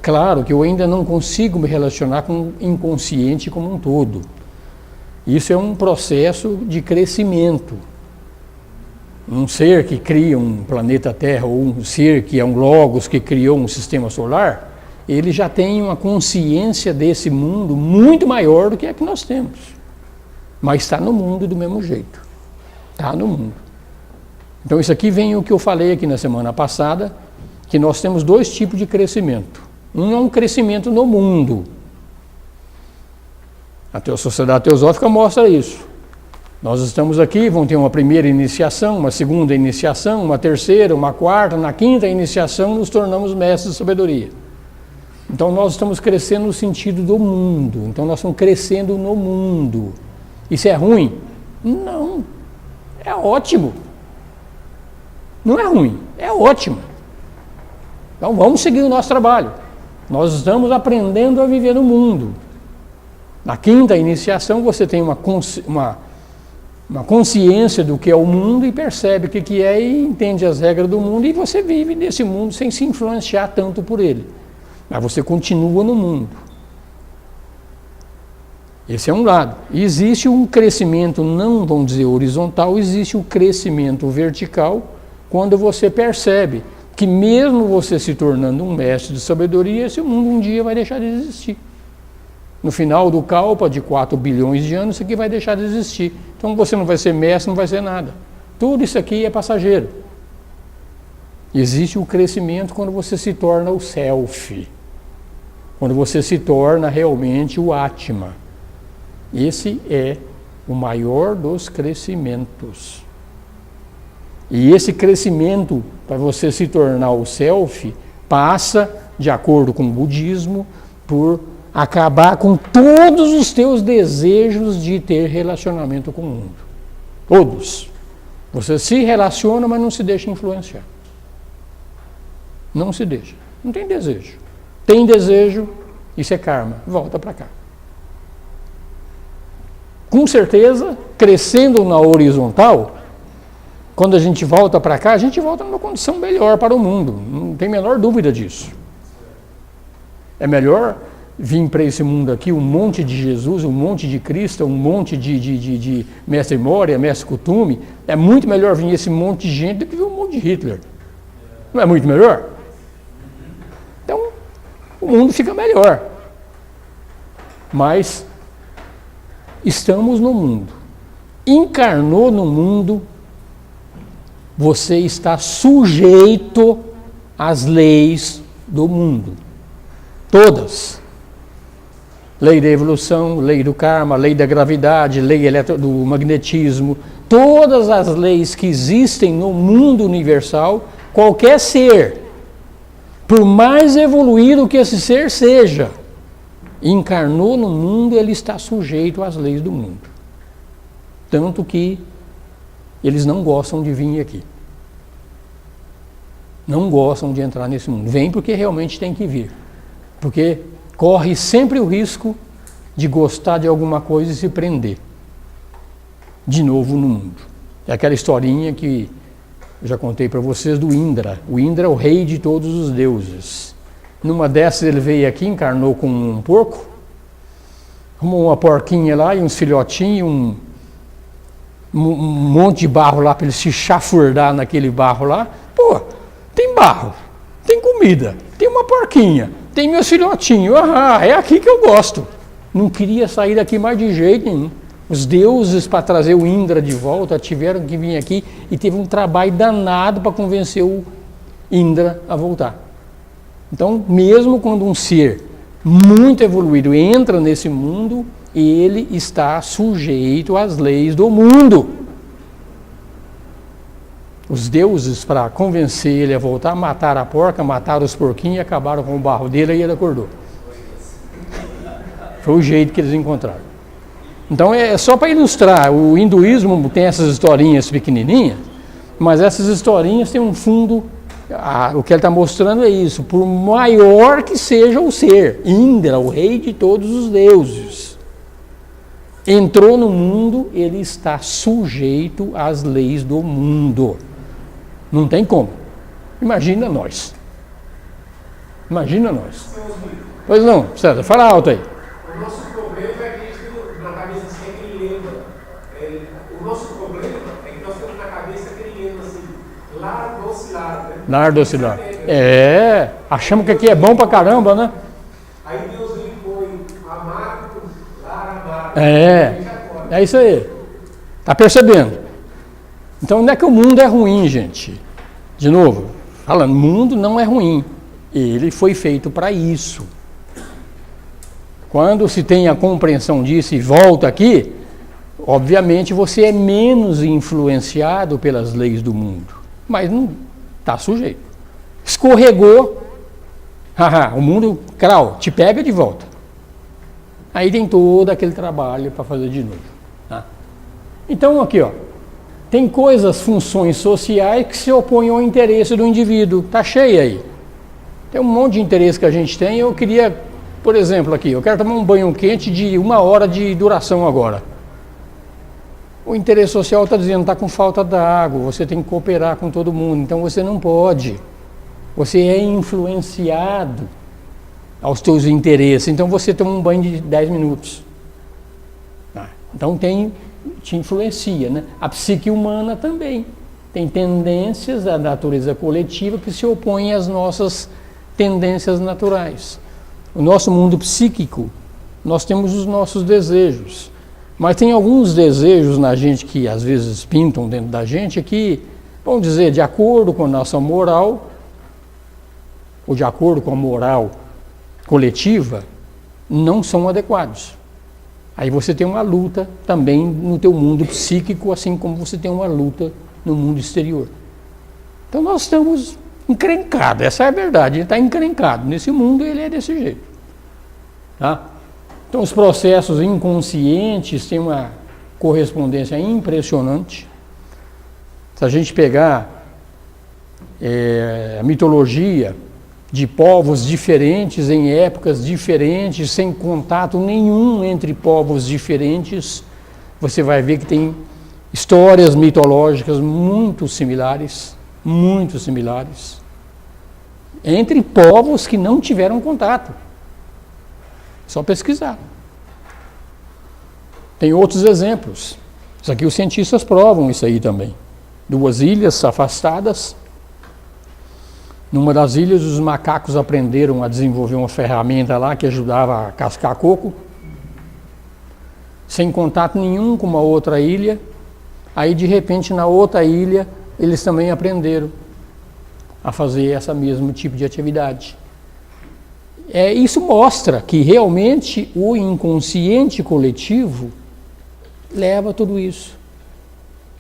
Claro que eu ainda não consigo me relacionar com o inconsciente como um todo. Isso é um processo de crescimento. Um ser que cria um planeta Terra, ou um ser que é um logos que criou um sistema solar, ele já tem uma consciência desse mundo muito maior do que a que nós temos. Mas está no mundo do mesmo jeito. Está no mundo. Então isso aqui vem o que eu falei aqui na semana passada, que nós temos 2 tipos de crescimento. Um é um crescimento no mundo. A Sociedade Teosófica mostra isso. Nós estamos aqui, vamos ter uma primeira iniciação, uma segunda iniciação, uma terceira, uma quarta, na quinta iniciação nos tornamos mestres de sabedoria. Então nós estamos crescendo no sentido do mundo, então nós estamos crescendo no mundo. Isso é ruim? Não, é ótimo. Não é ruim, é ótimo. Então vamos seguir o nosso trabalho. Nós estamos aprendendo a viver no mundo. Na quinta iniciação você tem uma consciência do que é o mundo e percebe o que é e entende as regras do mundo e você vive nesse mundo sem se influenciar tanto por ele. Mas você continua no mundo. Esse é um lado. E existe um crescimento, não vamos dizer horizontal, existe um crescimento vertical quando você percebe que mesmo você se tornando um mestre de sabedoria, esse mundo um dia vai deixar de existir. No final do Kalpa, de 4 bilhões de anos, isso aqui vai deixar de existir. Então você não vai ser mestre, não vai ser nada. Tudo isso aqui é passageiro. Existe o crescimento quando você se torna o self. Quando você se torna realmente o Atma. Esse é o maior dos crescimentos. E esse crescimento, para você se tornar o self, passa, de acordo com o budismo, por acabar com todos os teus desejos de ter relacionamento com o mundo. Todos. Você se relaciona, mas não se deixa influenciar. Não se deixa. Não tem desejo. Tem desejo, isso é karma. Volta para cá. Com certeza, crescendo na horizontal, quando a gente volta para cá, a gente volta numa condição melhor para o mundo. Não tem a menor dúvida disso. É melhor vir para esse mundo aqui um monte de Jesus, um monte de Cristo, um monte de Mestre Moria, Mestre Kuthumi. É muito melhor vir esse monte de gente do que vir um monte de Hitler. Não é muito melhor? Então, o mundo fica melhor. Mas estamos no mundo. Encarnou no mundo, você está sujeito às leis do mundo. Todas. Lei da evolução, lei do karma, lei da gravidade, lei do magnetismo, todas as leis que existem no mundo universal, qualquer ser, por mais evoluído que esse ser seja, encarnou no mundo, ele está sujeito às leis do mundo. Tanto que eles não gostam de vir aqui. Não gostam de entrar nesse mundo. Vem porque realmente tem que vir. Porque corre sempre o risco de gostar de alguma coisa e se prender de novo no mundo. É aquela historinha que eu já contei para vocês do Indra. O Indra é o rei de todos os deuses. Numa dessas ele veio aqui, encarnou com um porco, arrumou uma porquinha lá e uns filhotinhos, um monte de barro lá para ele se chafurdar naquele barro lá. Pô, tem barro, tem comida, tem uma porquinha, tem meus filhotinhos, é aqui que eu gosto. Não queria sair daqui mais de jeito nenhum. Os deuses, para trazer o Indra de volta, tiveram que vir aqui e teve um trabalho danado para convencer o Indra a voltar. Então, mesmo quando um ser muito evoluído entra nesse mundo, ele está sujeito às leis do mundo. Os deuses, para convencer ele a voltar, mataram a porca, mataram os porquinhos, acabaram com o barro dele e ele acordou. Foi o jeito que eles encontraram. Então é só para ilustrar, o hinduísmo tem essas historinhas pequenininhas, mas essas historinhas têm um fundo, o que ele está mostrando é isso, por maior que seja o ser, Indra, o rei de todos os deuses, entrou no mundo, ele está sujeito às leis do mundo. Não tem como. Imagina nós. Imagina nós. Pois não, César, fala alto aí. O nosso problema é que a gente na cabeça sempre lembra. O nosso problema é que nós temos na cabeça aquele lema assim, lar docilar, né? Lar docilar. Achamos que aqui é bom pra caramba, né? Aí Deus vem e põe amargo, lar amargo. É isso aí. Tá percebendo? Então não é que o mundo é ruim, gente. De novo, falando, o mundo não é ruim. Ele foi feito para isso. Quando se tem a compreensão disso e volta aqui, obviamente você é menos influenciado pelas leis do mundo. Mas não está sujeito. Escorregou, o mundo, te pega de volta. Aí tem todo aquele trabalho para fazer de novo. Tá? Então aqui, tem coisas, funções sociais que se opõem ao interesse do indivíduo. Está cheio aí. Tem um monte de interesse que a gente tem. Eu queria, por exemplo, aqui, eu quero tomar um banho quente de 1 hora de duração agora. O interesse social está dizendo, está com falta d'água, você tem que cooperar com todo mundo, então você não pode. Você é influenciado aos teus interesses, então você toma um banho de 10 minutos. Então te influencia, né? A psique humana também tem tendências da natureza coletiva que se opõem às nossas tendências naturais. O nosso mundo psíquico, nós temos os nossos desejos, mas tem alguns desejos na gente que às vezes pintam dentro da gente que, vamos dizer, de acordo com a nossa moral, ou de acordo com a moral coletiva, não são adequados. Aí você tem uma luta também no teu mundo psíquico, assim como você tem uma luta no mundo exterior. Então nós estamos encrencados, essa é a verdade, ele está encrencado. Nesse mundo ele é desse jeito. Tá? Então os processos inconscientes têm uma correspondência impressionante. Se a gente pegar a mitologia de povos diferentes, em épocas diferentes, sem contato nenhum entre povos diferentes, você vai ver que tem histórias mitológicas muito similares, entre povos que não tiveram contato. Só pesquisar. Tem outros exemplos. Isso aqui os cientistas provam isso aí também. 2 ilhas afastadas. Numa das ilhas, os macacos aprenderam a desenvolver uma ferramenta lá que ajudava a cascar coco, sem contato nenhum com uma outra ilha. Aí, de repente, na outra ilha, eles também aprenderam a fazer esse mesmo tipo de atividade. Isso mostra que realmente o inconsciente coletivo leva a tudo isso.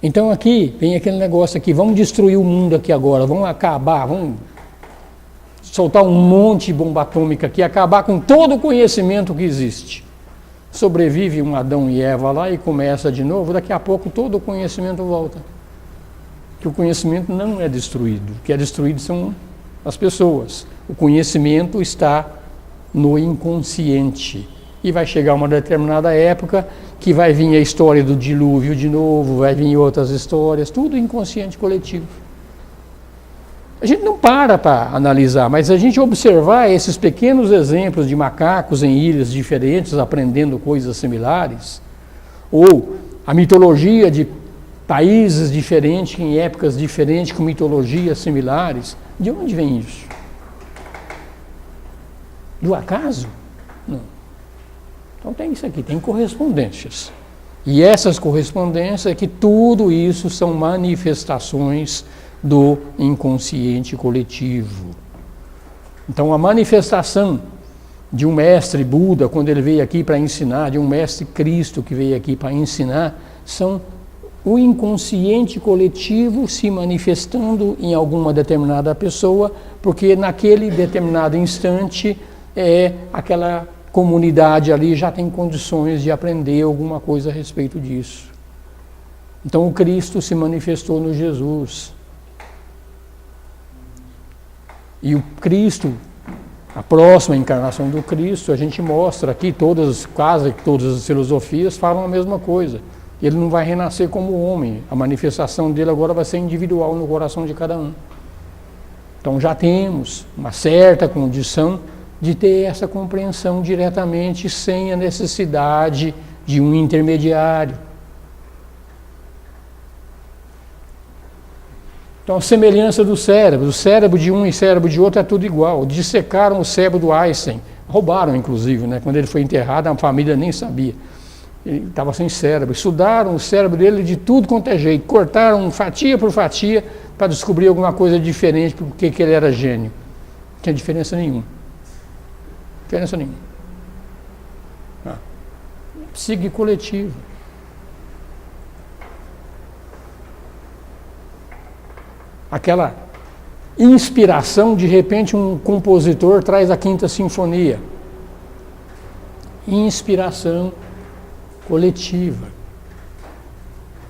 Então aqui, vem aquele negócio aqui, vamos destruir o mundo aqui agora, vamos acabar, vamos soltar um monte de bomba atômica aqui, acabar com todo o conhecimento que existe. Sobrevive um Adão e Eva lá e começa de novo, daqui a pouco todo o conhecimento volta. Que o conhecimento não é destruído, o que é destruído são as pessoas. O conhecimento está no inconsciente. E vai chegar uma determinada época que vai vir a história do dilúvio de novo, vai vir outras histórias, tudo inconsciente coletivo. A gente não para analisar, mas a gente observar esses pequenos exemplos de macacos em ilhas diferentes aprendendo coisas similares, ou a mitologia de países diferentes, em épocas diferentes, com mitologias similares, de onde vem isso? Do acaso? Não. Então tem isso aqui, tem correspondências. E essas correspondências é que tudo isso são manifestações do inconsciente coletivo. Então a manifestação de um mestre Buda, quando ele veio aqui para ensinar, de um mestre Cristo que veio aqui para ensinar, são o inconsciente coletivo se manifestando em alguma determinada pessoa, porque naquele determinado instante aquela comunidade ali já tem condições de aprender alguma coisa a respeito disso. Então o Cristo se manifestou no Jesus. E o Cristo, a próxima encarnação do Cristo, a gente mostra aqui, quase todas as filosofias falam a mesma coisa. Ele não vai renascer como homem, a manifestação dele agora vai ser individual no coração de cada um. Então já temos uma certa condição de ter essa compreensão diretamente, sem a necessidade de um intermediário. Então a semelhança do cérebro de um e cérebro de outro é tudo igual. Dissecaram o cérebro do Einstein, roubaram inclusive, né? Quando ele foi enterrado a família nem sabia. Ele estava sem cérebro, estudaram o cérebro dele de tudo quanto é jeito, cortaram fatia por fatia para descobrir alguma coisa diferente, porque que ele era gênio. Não tinha diferença nenhuma. Diferença nenhuma. Psique coletiva. Aquela inspiração, de repente um compositor traz a Quinta Sinfonia. Inspiração coletiva.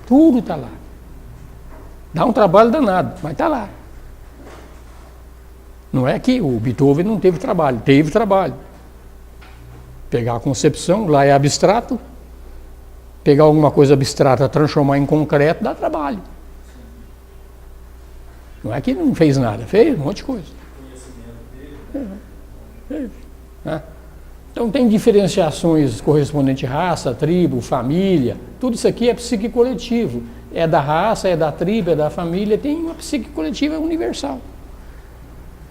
Tudo está lá. Dá um trabalho danado, mas está lá. Não é que o Beethoven não teve trabalho, teve trabalho. Pegar a concepção, lá é abstrato, pegar alguma coisa abstrata, transformar em concreto, dá trabalho. Não é que não fez nada, fez um monte de coisa. Então tem diferenciações correspondentes à raça, tribo, família, tudo isso aqui é psique coletivo. É da raça, é da tribo, é da família, tem uma psique coletiva universal.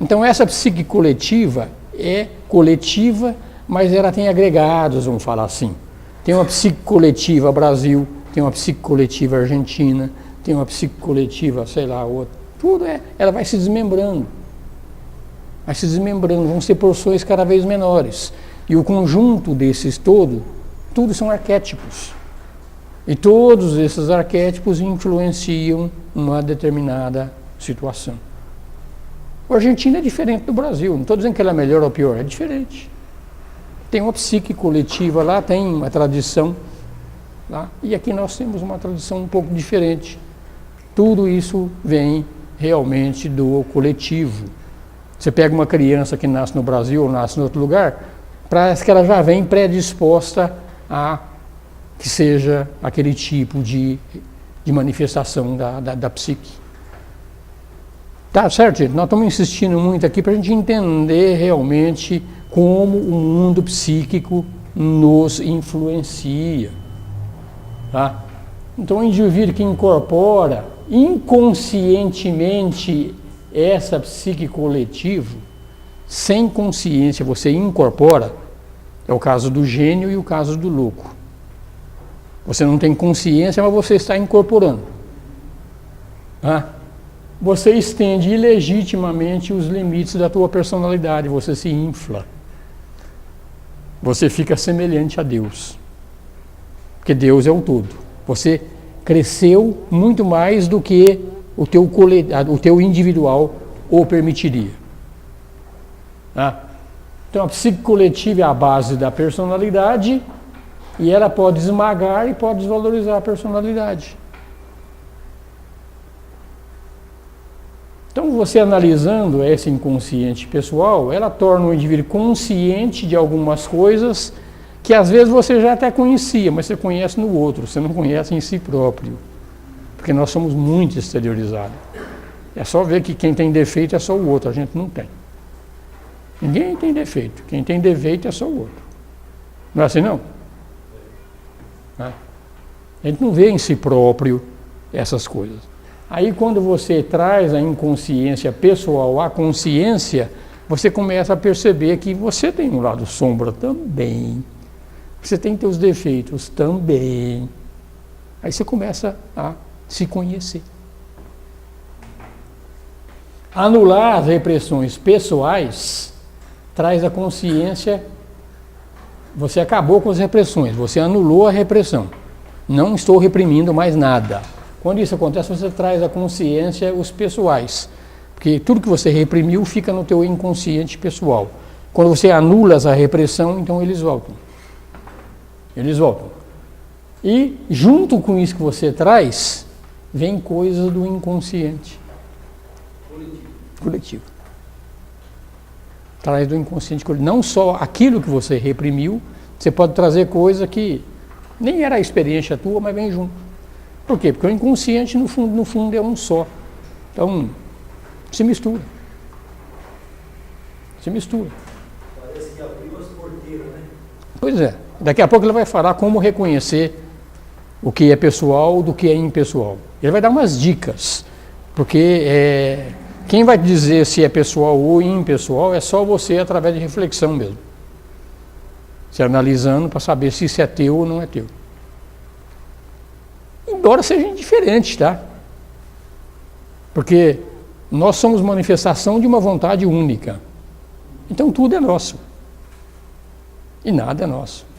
Então essa psique coletiva é coletiva, mas ela tem agregados, vamos falar assim. Tem uma psique coletiva Brasil, tem uma psique coletiva Argentina, tem uma psique coletiva, sei lá, outra. Tudo ela vai se desmembrando. Vai se desmembrando, vão ser porções cada vez menores. E o conjunto desses tudo são arquétipos. E todos esses arquétipos influenciam uma determinada situação. A Argentina é diferente do Brasil, não estou dizendo que ela é melhor ou pior, é diferente. Tem uma psique coletiva lá, tem uma tradição lá, e aqui nós temos uma tradição um pouco diferente. Tudo isso vem realmente do coletivo. Você pega uma criança que nasce no Brasil ou nasce em outro lugar, parece que ela já vem predisposta a que seja aquele tipo de manifestação da psique. Tá certo, gente? Nós estamos insistindo muito aqui para a gente entender realmente como o mundo psíquico nos influencia. Tá? Então, o indivíduo que incorpora inconscientemente essa psique coletiva, sem consciência você incorpora, é o caso do gênio e o caso do louco. Você não tem consciência, mas você está incorporando. Você estende ilegitimamente os limites da tua personalidade, você se infla. você fica semelhante a Deus. Porque Deus é o todo. Você cresceu muito mais do que o teu individual o permitiria. Então a psique coletiva é a base da personalidade e ela pode esmagar e pode desvalorizar a personalidade. Então você analisando esse inconsciente pessoal, ela torna o indivíduo consciente de algumas coisas que às vezes você já até conhecia, mas você conhece no outro, você não conhece em si próprio. Porque nós somos muito exteriorizados. É só ver que quem tem defeito é só o outro, a gente não tem. Ninguém tem defeito. Quem tem defeito é só o outro. Não é assim, não? A gente não vê em si próprio essas coisas. Aí, quando você traz a inconsciência pessoal à consciência, você começa a perceber que você tem um lado sombra também. Você tem teus defeitos também. Aí você começa a se conhecer. Anular as repressões pessoais traz a consciência. Você acabou com as repressões, você anulou a repressão. Não estou reprimindo mais nada. Quando isso acontece, você traz à consciência os pessoais. Porque tudo que você reprimiu fica no teu inconsciente pessoal. Quando você anula essa repressão, então eles voltam. Eles voltam. E junto com isso que você traz, vem coisas do inconsciente. Coletivo. Traz do inconsciente coletivo. Não só aquilo que você reprimiu, você pode trazer coisa que nem era a experiência tua, mas vem junto. Por quê? Porque o inconsciente, no fundo é um só. Então, se mistura. Se mistura. Parece que abriu as porteiras, né? Pois é. Daqui a pouco ele vai falar como reconhecer o que é pessoal do que é impessoal. Ele vai dar umas dicas. Porque quem vai dizer se é pessoal ou impessoal é só você através de reflexão mesmo. Se analisando para saber se isso é teu ou não é teu. Embora seja indiferente, tá? Porque nós somos manifestação de uma vontade única. Então tudo é nosso. E nada é nosso.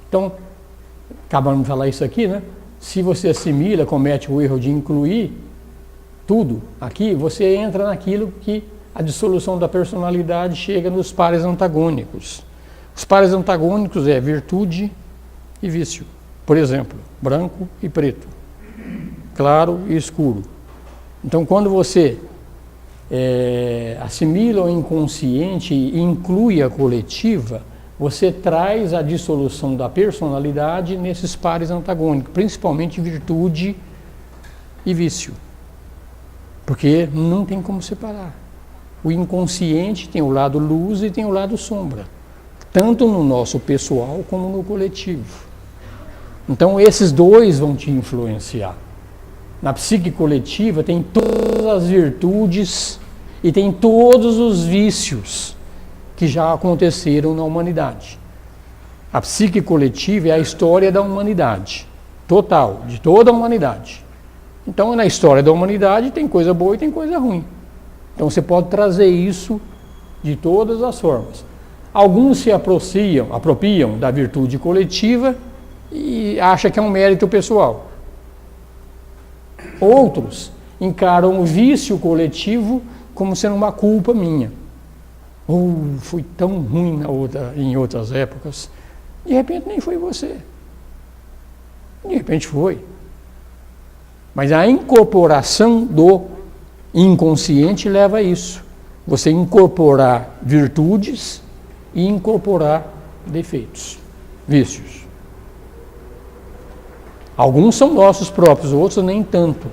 Então, acabamos de falar isso aqui, né? Se você assimila, comete o erro de incluir tudo aqui, você entra naquilo que a dissolução da personalidade chega nos pares antagônicos. Os pares antagônicos é virtude e vício. Por exemplo, branco e preto, claro e escuro. Então, quando você assimila o inconsciente e inclui a coletiva, você traz a dissolução da personalidade nesses pares antagônicos, principalmente virtude e vício. Porque não tem como separar. O inconsciente tem o lado luz e tem o lado sombra, tanto no nosso pessoal como no coletivo. Então esses dois vão te influenciar. Na psique coletiva tem todas as virtudes e tem todos os vícios que já aconteceram na humanidade. A psique coletiva é a história da humanidade, total, de toda a humanidade. Então, na história da humanidade tem coisa boa e tem coisa ruim. Então, você pode trazer isso de todas as formas. Alguns se apropriam da virtude coletiva e acham que é um mérito pessoal. Outros encaram o vício coletivo como sendo uma culpa minha. Fui tão ruim em outras épocas. De repente nem foi você. De repente foi. Mas a incorporação do inconsciente leva a isso. Você incorporar virtudes e incorporar defeitos, vícios. Alguns são nossos próprios, outros nem tanto.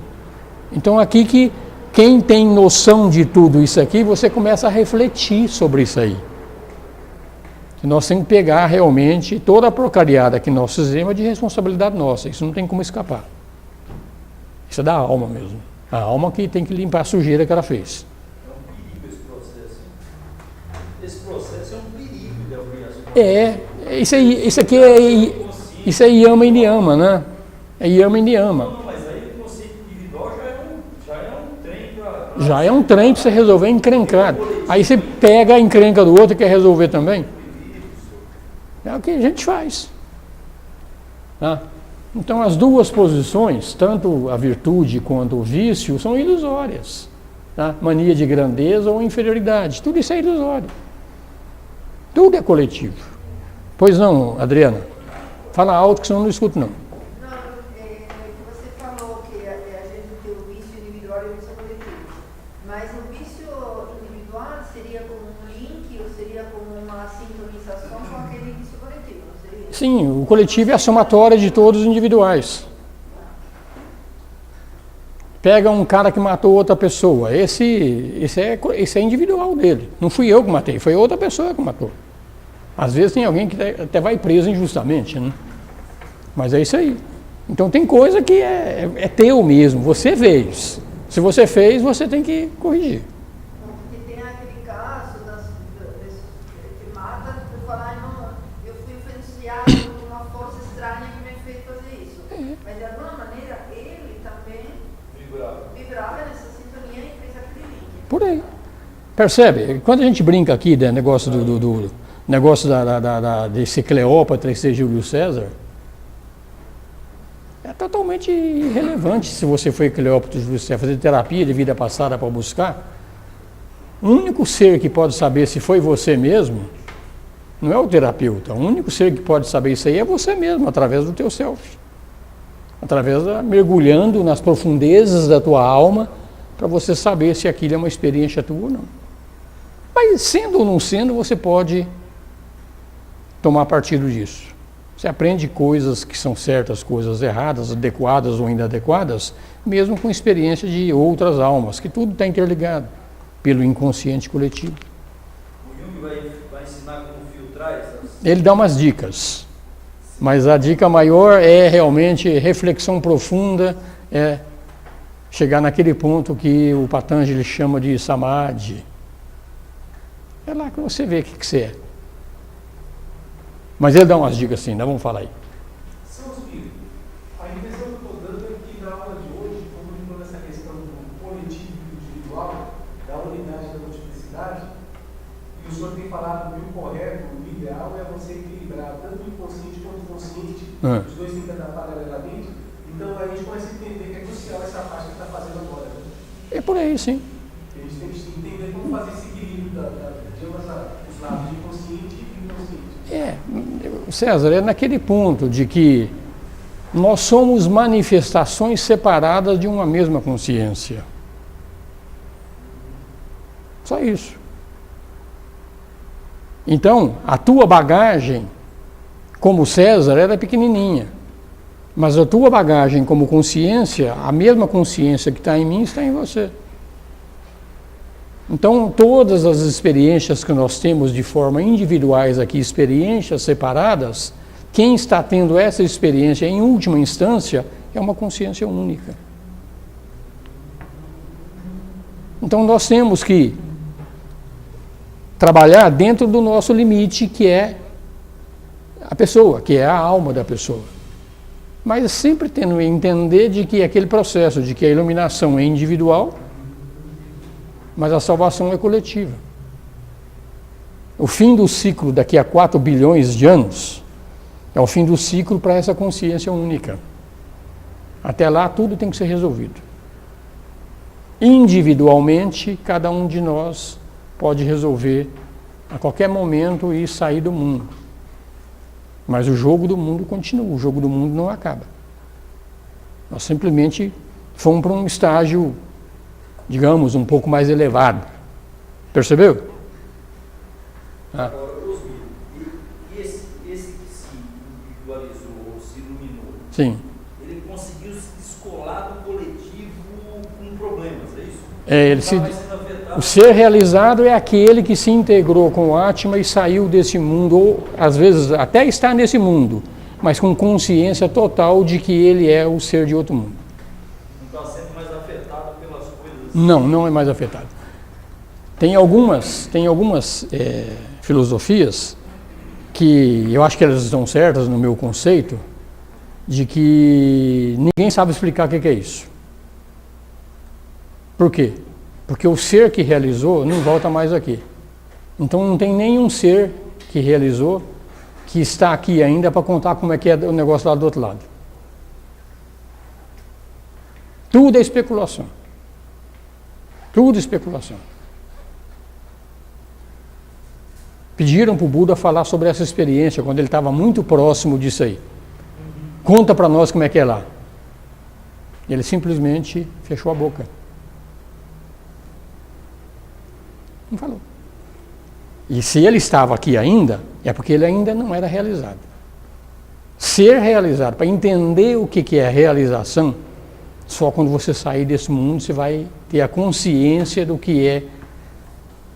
Então aqui que quem tem noção de tudo isso aqui, você começa a refletir sobre isso aí. Nós temos que pegar realmente toda a porcariada que nós fizemos de responsabilidade nossa. Isso não tem como escapar. Isso é da alma mesmo. A alma que tem que limpar a sujeira que ela fez. É um perigo esse processo. Esse processo é um perigo de abrir as coisas. Isso aqui isso é Yama e Niyama, né? É Yama e Niyama. Não, mas aí o conceito individual já é um trem para... Já é um trem para você resolver encrencado. Aí você pega a encrenca do outro e quer resolver também. É o que a gente faz. Tá? Então as duas posições, tanto a virtude quanto o vício, são ilusórias. Tá? Mania de grandeza ou inferioridade, tudo isso é ilusório. Tudo é coletivo. Pois não, Adriana? Fala alto que senão eu não escuto não. Não, você falou que a gente tem o vício individual e o vício coletivo. Mas o vício individual seria como um link ou seria como uma sintonização com aquele vício coletivo, não seria? Sim, o coletivo é a somatória de todos os individuais. Pega um cara que matou outra pessoa, esse é individual dele. Não fui eu que matei, foi outra pessoa que matou. Às vezes tem alguém que até vai preso injustamente, né? Mas é isso aí. Então tem coisa que é teu mesmo, você fez. Se você fez, você tem que corrigir. Porque tem aquele caso que mata por falar, não, eu fui influenciado por uma força estranha que me fez fazer isso. Mas de alguma maneira ele também vibrava nessa sintonia e fez aquele link. Por aí. Percebe? Quando a gente brinca aqui do negócio negócio de ser Cleópatra e ser Júlio César, é totalmente irrelevante se você foi Cleópatra e Júlio César, fazer terapia de vida passada para buscar. O único ser que pode saber se foi você mesmo não é o terapeuta. O único ser que pode saber isso aí é você mesmo, através do teu self. Através mergulhando nas profundezas da tua alma para você saber se aquilo é uma experiência tua ou não. Mas sendo ou não sendo, você pode tomar partido disso. Você aprende coisas que são certas, coisas erradas, adequadas ou inadequadas, mesmo com experiência de outras almas, que tudo está interligado pelo inconsciente coletivo. O Jung vai ensinar como filtrar essas... Ele dá umas dicas, mas a dica maior é realmente reflexão profunda, é chegar naquele ponto que o Patanjali chama de Samadhi. É lá que você vê o que você é. Mas ele dá umas dicas assim, vamos falar aí. São Espírito, a impressão que eu estou dando é que na aula de hoje, como ele falou essa questão do coletivo e do individual, da unidade e da multiplicidade, e o senhor tem falado que o correto, o ideal é você equilibrar tanto o inconsciente quanto o consciente, os dois têm que andar paralelamente. Então a gente começa a entender que é crucial essa parte que está fazendo agora. Né? É por aí, sim. A gente tem que entender como fazer esse equilíbrio de ambos os lados, de inconsciente e inconsciente. César, é naquele ponto de que nós somos manifestações separadas de uma mesma consciência. Só isso. Então, a tua bagagem, como César, era pequenininha. Mas a tua bagagem como consciência, a mesma consciência que está em mim, está em você. Então, todas as experiências que nós temos de forma individuais aqui, experiências separadas, quem está tendo essa experiência em última instância é uma consciência única. Então, nós temos que trabalhar dentro do nosso limite, que é a pessoa, que é a alma da pessoa. Mas sempre tendo que entender de que aquele processo, de que a iluminação é individual, mas a salvação é coletiva. O fim do ciclo daqui a 4 bilhões de anos é o fim do ciclo para essa consciência única. Até lá tudo tem que ser resolvido. Individualmente, cada um de nós pode resolver a qualquer momento e sair do mundo. Mas o jogo do mundo continua, o jogo do mundo não acaba. Nós simplesmente fomos para um estágio, digamos, um pouco mais elevado. Percebeu? Agora, Osmir, e esse que se individualizou, ou se iluminou, Sim. ele conseguiu se descolar do coletivo com problemas, é isso? O ser realizado é aquele que se integrou com o Atma e saiu desse mundo, ou às vezes até está nesse mundo, mas com consciência total de que ele é o ser de outro mundo. Não está sendo mais afetado pelas coisas? Não é mais afetado. Tem algumas filosofias que eu acho que elas estão certas no meu conceito, de que ninguém sabe explicar o que é isso. Por quê? Porque o ser que realizou não volta mais aqui. Então não tem nenhum ser que realizou que está aqui ainda para contar como é que é o negócio lá do outro lado. Tudo é especulação. Tudo é especulação. Pediram para o Buda falar sobre essa experiência quando ele estava muito próximo disso aí. Conta para nós como é que é lá. Ele simplesmente fechou a boca. Não falou. E se ele estava aqui ainda, é porque ele ainda não era realizado. Ser realizado, para entender o que é realização, só quando você sair desse mundo você vai ter a consciência do que é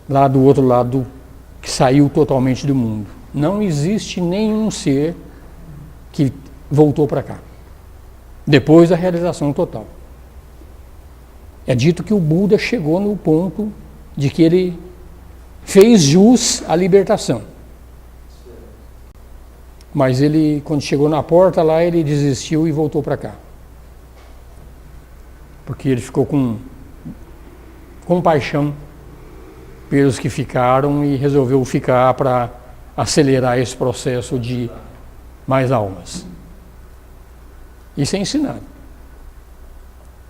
lá do outro lado, que saiu totalmente do mundo. Não existe nenhum ser que voltou para cá, depois da realização total. É dito que o Buda chegou no ponto de que ele fez jus à libertação. Mas ele, quando chegou na porta lá, ele desistiu e voltou para cá. Porque ele ficou com compaixão pelos que ficaram e resolveu ficar para acelerar esse processo de mais almas. Isso é ensinado.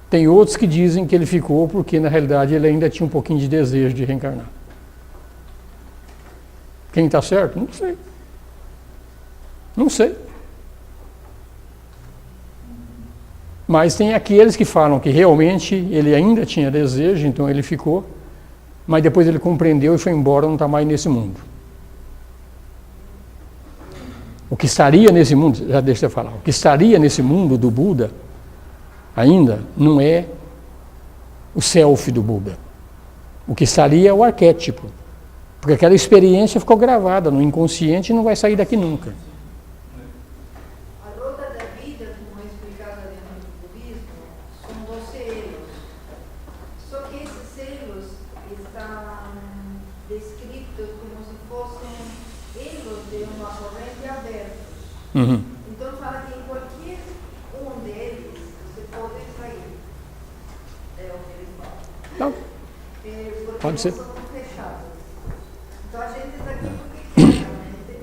Tem outros que dizem que ele ficou porque, na realidade, ele ainda tinha um pouquinho de desejo de reencarnar. Quem está certo? Não sei. Não sei. Mas tem aqueles que falam que realmente ele ainda tinha desejo, então ele ficou, mas depois ele compreendeu e foi embora, não está mais nesse mundo. O que estaria nesse mundo, já deixa eu falar, o que estaria nesse mundo do Buda ainda não é o self do Buda. O que estaria é o arquétipo. Porque aquela experiência ficou gravada no inconsciente e não vai sair daqui nunca. A roda da vida, como é explicada dentro do budismo, são 12 elos. Só que esses elos estão descritos como se fossem elos de uma corrente aberta. Então fala que em qualquer um deles você pode sair. É o que eles falam. Não. Porque Pode ser. não são fechados. Então a gente está aqui porque realmente,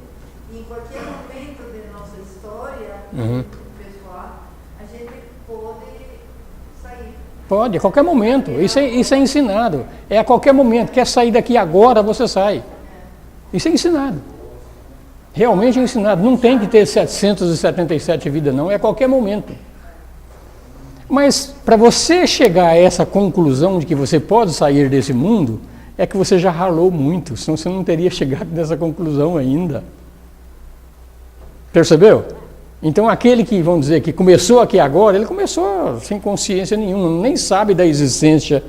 em qualquer momento da nossa história pessoal, a gente pode sair. Pode, a qualquer momento. Isso é ensinado. É a qualquer momento. Quer sair daqui agora, você sai. Isso é ensinado. Realmente é ensinado. Não tem que ter 777 vidas, não. É a qualquer momento. Mas para você chegar a essa conclusão de que você pode sair desse mundo, é que você já ralou muito, senão você não teria chegado nessa conclusão ainda. Percebeu? Então aquele que, vamos dizer, que começou aqui agora, ele começou sem consciência nenhuma, nem sabe da existência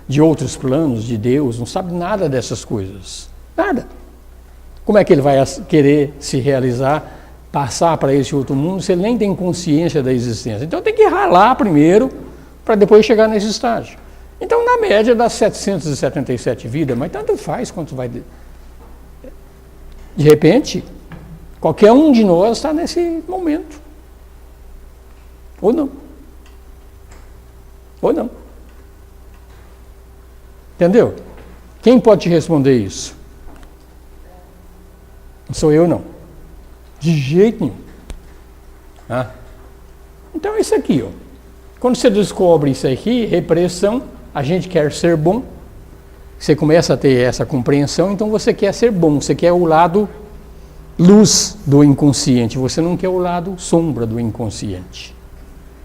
de outros planos, de Deus, não sabe nada dessas coisas. Nada. Como é que ele vai querer se realizar, passar para esse outro mundo, se ele nem tem consciência da existência? Então tem que ralar primeiro, para depois chegar nesse estágio. Então, na média, das 777 vidas, mas tanto faz quanto vai... De repente, qualquer um de nós está nesse momento. Ou não. Ou não. Entendeu? Quem pode te responder isso? Não sou eu, não. De jeito nenhum. Ah. Então, é isso aqui, ó. Quando você descobre isso aqui, repressão, a gente quer ser bom, você começa a ter essa compreensão, então você quer ser bom, você quer o lado luz do inconsciente, você não quer o lado sombra do inconsciente.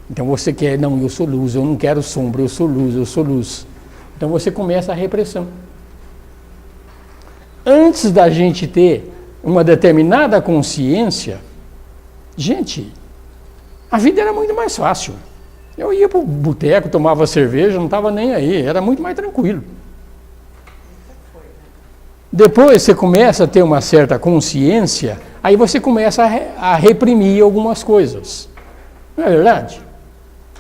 Então você quer, não, eu sou luz, eu não quero sombra, eu sou luz, eu sou luz. Então você começa a repressão. Antes da gente ter uma determinada consciência, gente, a vida era muito mais fácil. Eu ia para o boteco, tomava cerveja, não estava nem aí, era muito mais tranquilo. Depois você começa a ter uma certa consciência, aí você começa a reprimir algumas coisas. Não é verdade?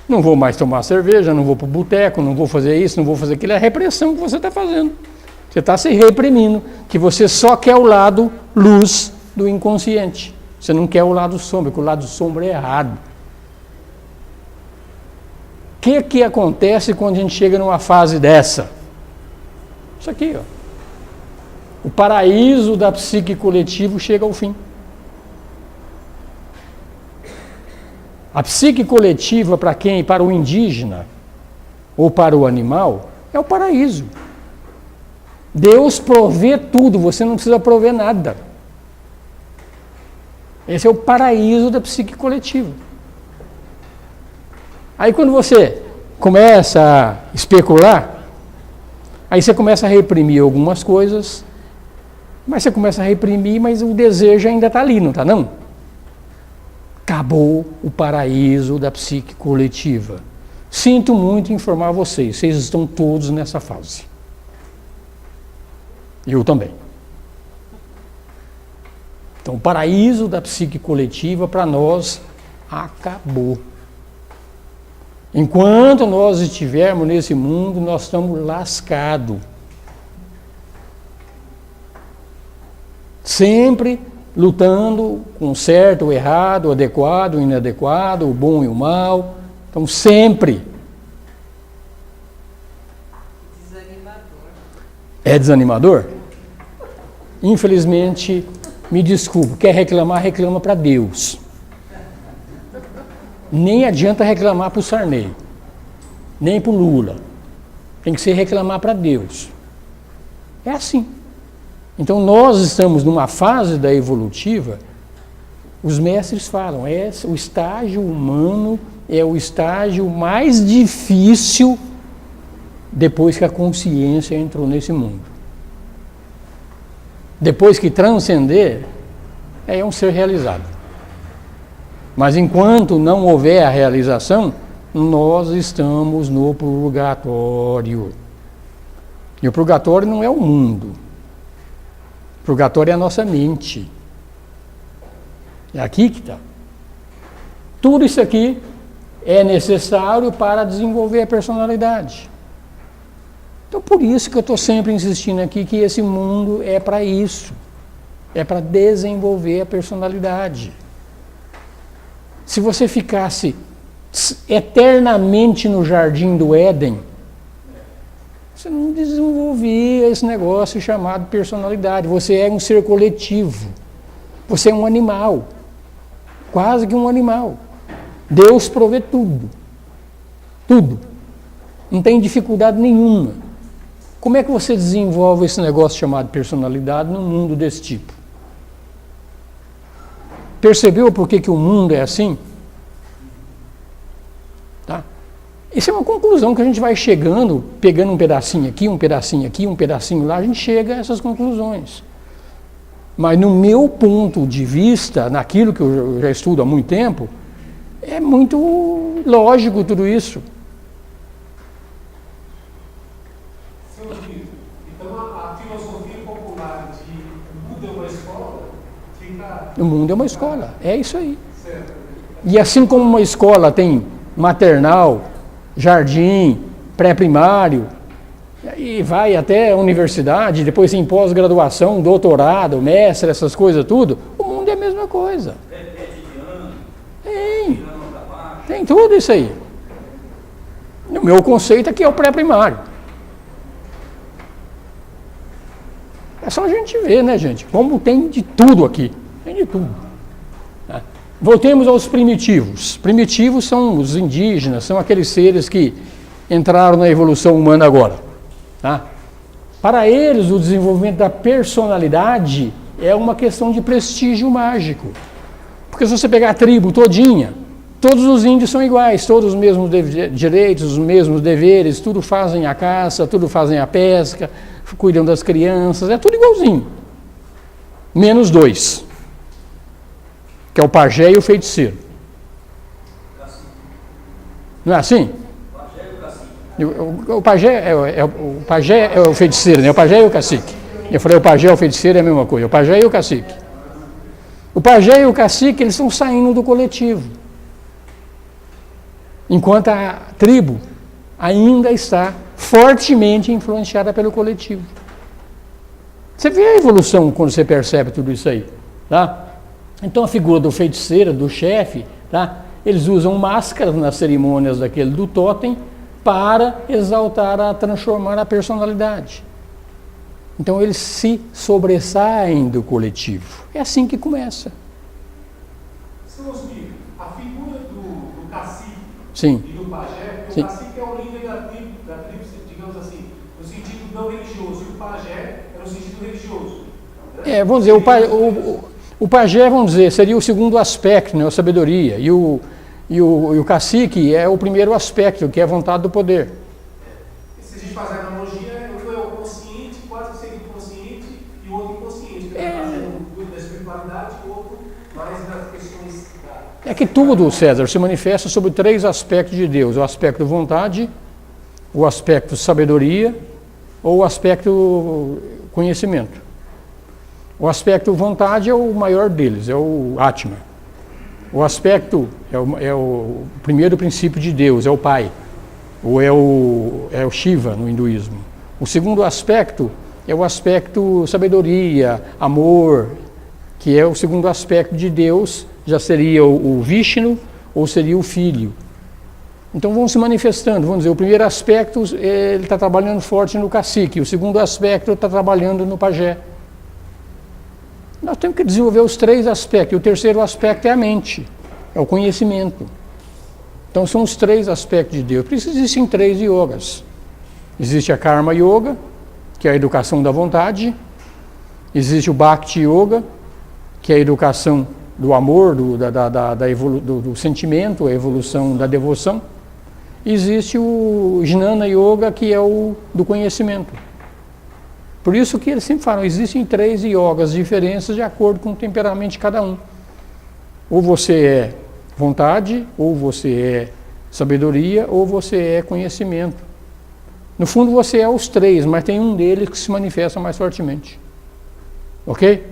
Não vou mais tomar cerveja, não vou para o boteco, não vou fazer isso, não vou fazer aquilo. É a repressão que você está fazendo. Você está se reprimindo, que você só quer o lado luz do inconsciente. Você não quer o lado sombra, porque o lado sombra é errado. O que acontece quando a gente chega numa fase dessa? Isso aqui, ó. O paraíso da psique coletivo chega ao fim. A psique coletiva, para quem? Para o indígena ou para o animal, é o paraíso. Deus provê tudo, você não precisa prover nada. Esse é o paraíso da psique coletiva. Aí quando você começa a especular, aí você começa a reprimir algumas coisas, mas você começa a reprimir, mas o desejo ainda está ali, não está não? Acabou o paraíso da psique coletiva. Sinto muito informar vocês estão todos nessa fase. Eu também. Então, o paraíso da psique coletiva, para nós, acabou. Enquanto nós estivermos nesse mundo, nós estamos lascados. Sempre lutando com o certo, o errado, o adequado, o inadequado, o bom e o mal. Então, sempre. É desanimador? Infelizmente, me desculpe, quer reclamar, reclama para Deus. Nem adianta reclamar para o Sarney, nem para o Lula. Tem que ser reclamar para Deus. É assim. Então, nós estamos numa fase da evolutiva, os mestres falam, o estágio humano é o estágio mais difícil depois que a consciência entrou nesse mundo. Depois que transcender, é um ser realizado. Mas enquanto não houver a realização, nós estamos no purgatório. E o purgatório não é o mundo. O purgatório é a nossa mente. É aqui que está. Tudo isso aqui é necessário para desenvolver a personalidade. Então, por isso que eu estou sempre insistindo aqui que esse mundo é para isso. É para desenvolver a personalidade. Se você ficasse eternamente no jardim do Éden, você não desenvolvia esse negócio chamado personalidade. Você é um ser coletivo. Você é um animal. Quase que um animal. Deus provê tudo. Tudo. Não tem dificuldade nenhuma. Como é que você desenvolve esse negócio chamado personalidade num mundo desse tipo? Percebeu por que o mundo é assim? Tá? Isso é uma conclusão que a gente vai chegando, pegando um pedacinho aqui, um pedacinho aqui, um pedacinho lá, a gente chega a essas conclusões. Mas no meu ponto de vista, naquilo que eu já estudo há muito tempo, é muito lógico tudo isso. O mundo é uma escola, é isso aí. E assim como uma escola tem maternal, jardim, pré-primário, e vai até a universidade, depois tem pós-graduação, doutorado, mestre, essas coisas tudo, o mundo é a mesma coisa. Tem tudo isso aí. O meu conceito aqui é o pré-primário. É só a gente ver, né, gente? Como tem de tudo aqui. Tem de tudo. Tá? Voltemos aos primitivos. Primitivos são os indígenas, são aqueles seres que entraram na evolução humana agora. Tá? Para eles, o desenvolvimento da personalidade é uma questão de prestígio mágico. Porque se você pegar a tribo todinha, todos os índios são iguais, todos os mesmos direitos, os mesmos deveres, tudo fazem a caça, tudo fazem a pesca, cuidam das crianças, é tudo igualzinho. Menos dois. Que é o pajé e o feiticeiro. Não é assim? O pajé é o feiticeiro, né? O pajé e o cacique. Eu falei o pajé e o feiticeiro é a mesma coisa. O pajé e o cacique. O pajé e o cacique, eles estão saindo do coletivo. Enquanto a tribo ainda está fortemente influenciada pelo coletivo. Você vê a evolução quando você percebe tudo isso aí. Tá? Então a figura do feiticeiro, do chefe, tá? Eles usam máscaras nas cerimônias do totem para exaltar, transformar a personalidade. Então eles se sobressaem do coletivo. É assim que começa. Seu Osmir, a figura do cacique Sim. e do pajé, o Sim. cacique é o líder da tribo, digamos assim, no sentido não religioso, e o pajé é no sentido religioso. Né? Vamos dizer, o pajé, vamos dizer, seria o segundo aspecto, né, a sabedoria. E o cacique é o primeiro aspecto, que é a vontade do poder. Se a gente fazer a analogia, um é o consciente, quase que seria inconsciente, e o outro inconsciente. Que está fazendo da espiritualidade, o outro mais das questões da... É que tudo, César, se manifesta sobre 3 aspectos de Deus. O aspecto vontade, o aspecto sabedoria ou o aspecto conhecimento. O aspecto vontade é o maior deles, é o Atma. O aspecto é o primeiro princípio de Deus, é o Pai, ou é o Shiva no hinduísmo. O segundo aspecto é o aspecto sabedoria, amor, que é o segundo aspecto de Deus, já seria o Vishnu ou seria o Filho. Então vão se manifestando, vamos dizer, o primeiro aspecto ele está trabalhando forte no cacique, o segundo aspecto está trabalhando no pajé. Nós temos que desenvolver os 3 aspectos. E o terceiro aspecto é a mente, é o conhecimento. Então são os 3 aspectos de Deus. Por isso existem 3 yogas. Existe a Karma Yoga, que é a educação da vontade. Existe o Bhakti Yoga, que é a educação do amor, do sentimento, a evolução da devoção. Existe o Jnana Yoga, que é o do conhecimento. Por isso que eles sempre falam, existem 3 yogas diferentes de acordo com o temperamento de cada um. Ou você é vontade, ou você é sabedoria, ou você é conhecimento. No fundo você é os 3, mas tem um deles que se manifesta mais fortemente. Ok?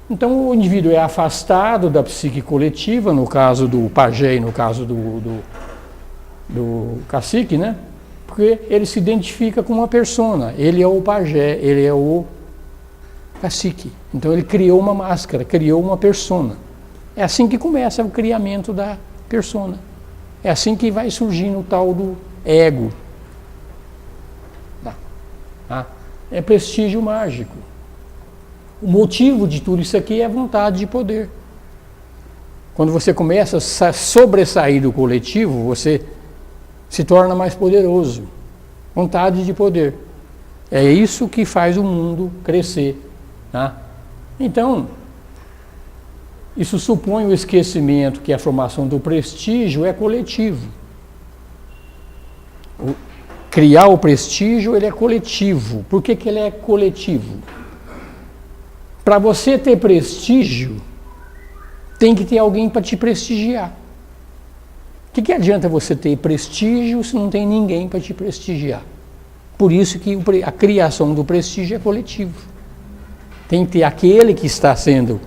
Então o indivíduo é afastado da psique coletiva, no caso do pajé e no caso do cacique, né? Porque ele se identifica com uma persona, ele é o pajé, ele é o cacique. Então ele criou uma máscara, criou uma persona. É assim que começa o criamento da persona. É assim que vai surgindo o tal do ego. É prestígio mágico. O motivo de tudo isso aqui é a vontade de poder. Quando você começa a sobressair do coletivo, você se torna mais poderoso. Vontade de poder. É isso que faz o mundo crescer. Tá? Então, isso supõe o esquecimento que a formação do prestígio é coletivo. Criar o prestígio, ele é coletivo. Por que ele é coletivo? Para você ter prestígio, tem que ter alguém para te prestigiar. O que adianta você ter prestígio se não tem ninguém para te prestigiar? Por isso que a criação do prestígio é coletivo. Tem que ter aquele que está sendo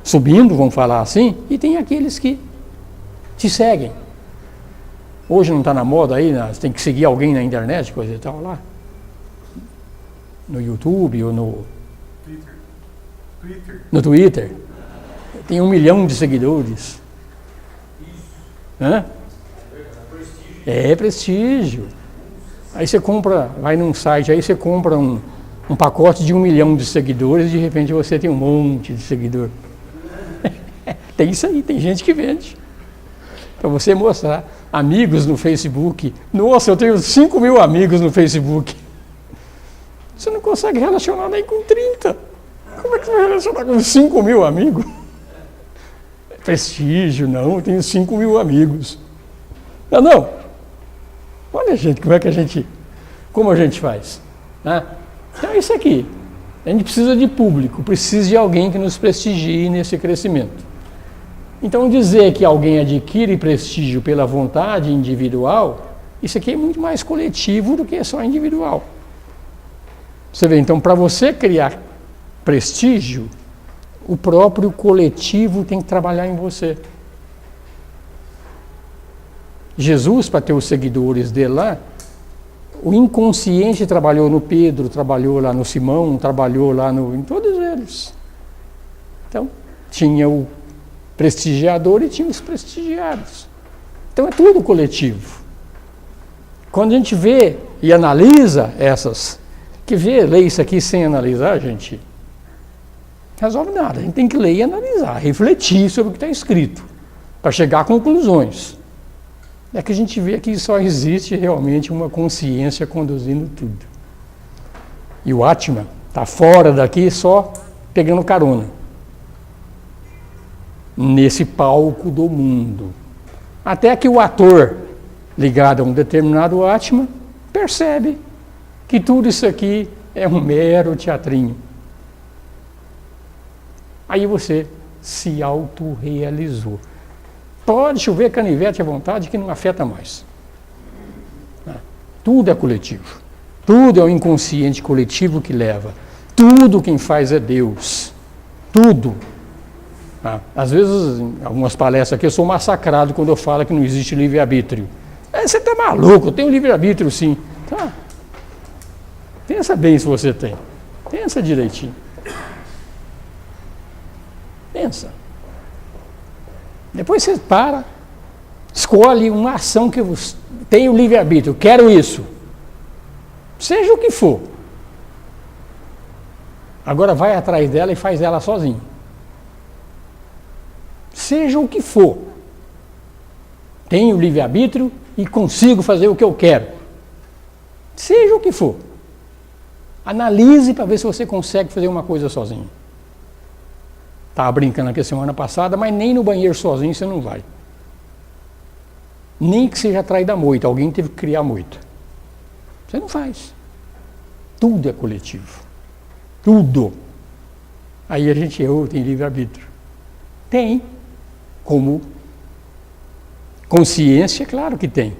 subindo, vamos falar assim, e tem aqueles que te seguem. Hoje não está na moda aí, né? Você tem que seguir alguém na internet, coisa e tal lá. No YouTube ou no Twitter. Tem 1 milhão de seguidores. Hã? É prestígio. Aí você compra, vai num site, aí você compra um pacote de 1 milhão de seguidores e de repente você tem um monte de seguidor. Tem isso aí, tem gente que vende. Para você mostrar. Amigos no Facebook. Nossa, eu tenho 5 mil amigos no Facebook. Você não consegue relacionar nem com 30. Como é que você vai relacionar com 5 mil amigos? Prestígio, não, eu tenho 5 mil amigos. Não. Olha, gente, como a gente faz. Né? Então é isso aqui. A gente precisa de público, precisa de alguém que nos prestigie nesse crescimento. Então dizer que alguém adquire prestígio pela vontade individual, isso aqui é muito mais coletivo do que só individual. Você vê, então, para você criar prestígio, o próprio coletivo tem que trabalhar em você. Jesus, para ter os seguidores dele lá, o inconsciente trabalhou no Pedro, trabalhou lá no Simão, trabalhou lá em todos eles. Então, tinha o prestigiador e tinha os prestigiados. Então é tudo coletivo. Quando a gente vê e analisa essas, que lê isso aqui sem analisar, gente, não resolve nada. A gente tem que ler e analisar, refletir sobre o que está escrito, para chegar a conclusões. É que a gente vê que só existe realmente uma consciência conduzindo tudo. E o Atman está fora daqui só pegando carona nesse palco do mundo. Até que o ator ligado a um determinado Atman percebe que tudo isso aqui é um mero teatrinho. Aí você se autorrealizou. Pode chover canivete à vontade que não afeta mais. Tudo é coletivo. Tudo é o inconsciente coletivo que leva. Tudo quem faz é Deus. Tudo. Às vezes, em algumas palestras aqui, eu sou massacrado quando eu falo que não existe livre-arbítrio. Você está maluco, eu tenho livre-arbítrio sim. Tá. Pensa bem se você tem. Pensa direitinho. Pensa. Depois você para, escolhe uma ação que você tem o livre-arbítrio, quero isso. Seja o que for. Agora vai atrás dela e faz ela sozinho. Seja o que for. Tenho livre-arbítrio e consigo fazer o que eu quero. Seja o que for. Analise para ver se você consegue fazer uma coisa sozinho. Estava brincando aqui a semana passada, mas nem no banheiro sozinho você não vai. Nem que seja atrás da moita, alguém teve que criar a moita. Você não faz. Tudo é coletivo. Tudo. Aí a gente tem livre-arbítrio. Tem. Como consciência, claro que tem.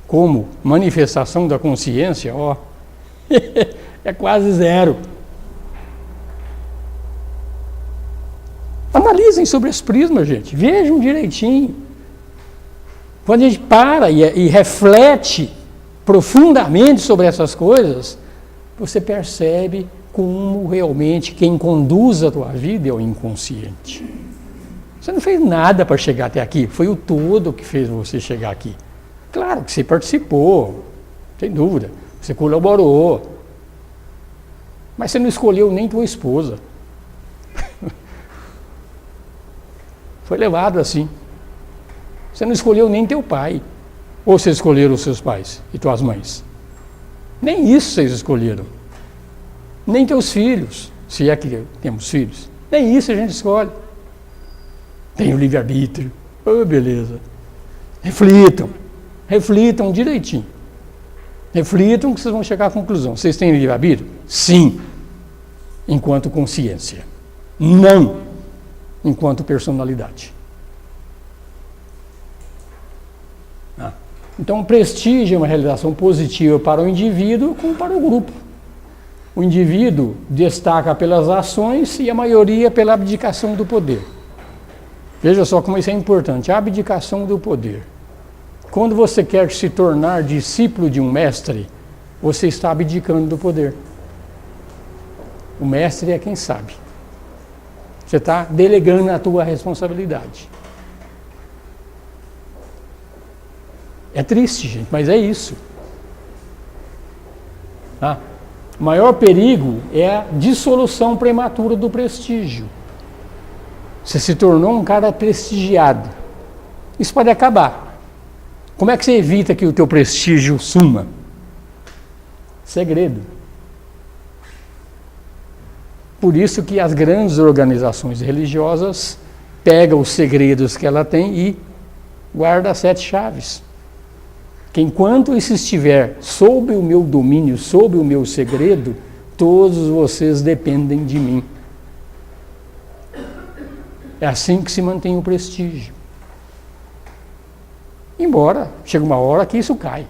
Como manifestação da consciência, é quase zero. Analisem sobre esse prisma, gente. Vejam direitinho. Quando a gente para e reflete profundamente sobre essas coisas, você percebe como realmente quem conduz a tua vida é o inconsciente. Você não fez nada para chegar até aqui, foi o todo que fez você chegar aqui. Claro que você participou, sem dúvida, você colaborou, mas você não escolheu nem tua esposa. Foi levado assim. Você não escolheu nem teu pai, ou vocês escolheram os seus pais e tuas mães. Nem isso vocês escolheram. Nem teus filhos, se é que temos filhos. Nem isso a gente escolhe. Tem o livre-arbítrio. Beleza. Reflitam direitinho. Reflitam que vocês vão chegar à conclusão. Vocês têm livre-arbítrio? Sim. Enquanto consciência. Não enquanto personalidade. Então, prestígio é uma realização positiva para o indivíduo como para o grupo. O indivíduo destaca pelas ações e a maioria pela abdicação do poder. Veja só como isso é importante, a abdicação do poder. Quando você quer se tornar discípulo de um mestre, você está abdicando do poder. O mestre é quem sabe. Você está delegando a tua responsabilidade. É triste, gente, mas é isso. O maior perigo é a dissolução prematura do prestígio. Você se tornou um cara prestigiado. Isso pode acabar. Como é que você evita que o teu prestígio suma? Segredo. Por isso que as grandes organizações religiosas pegam os segredos que ela tem e guardam as 7 chaves. Que enquanto isso estiver sob o meu domínio, sob o meu segredo, todos vocês dependem de mim. É assim que se mantém o prestígio. Embora chega uma hora que isso cai.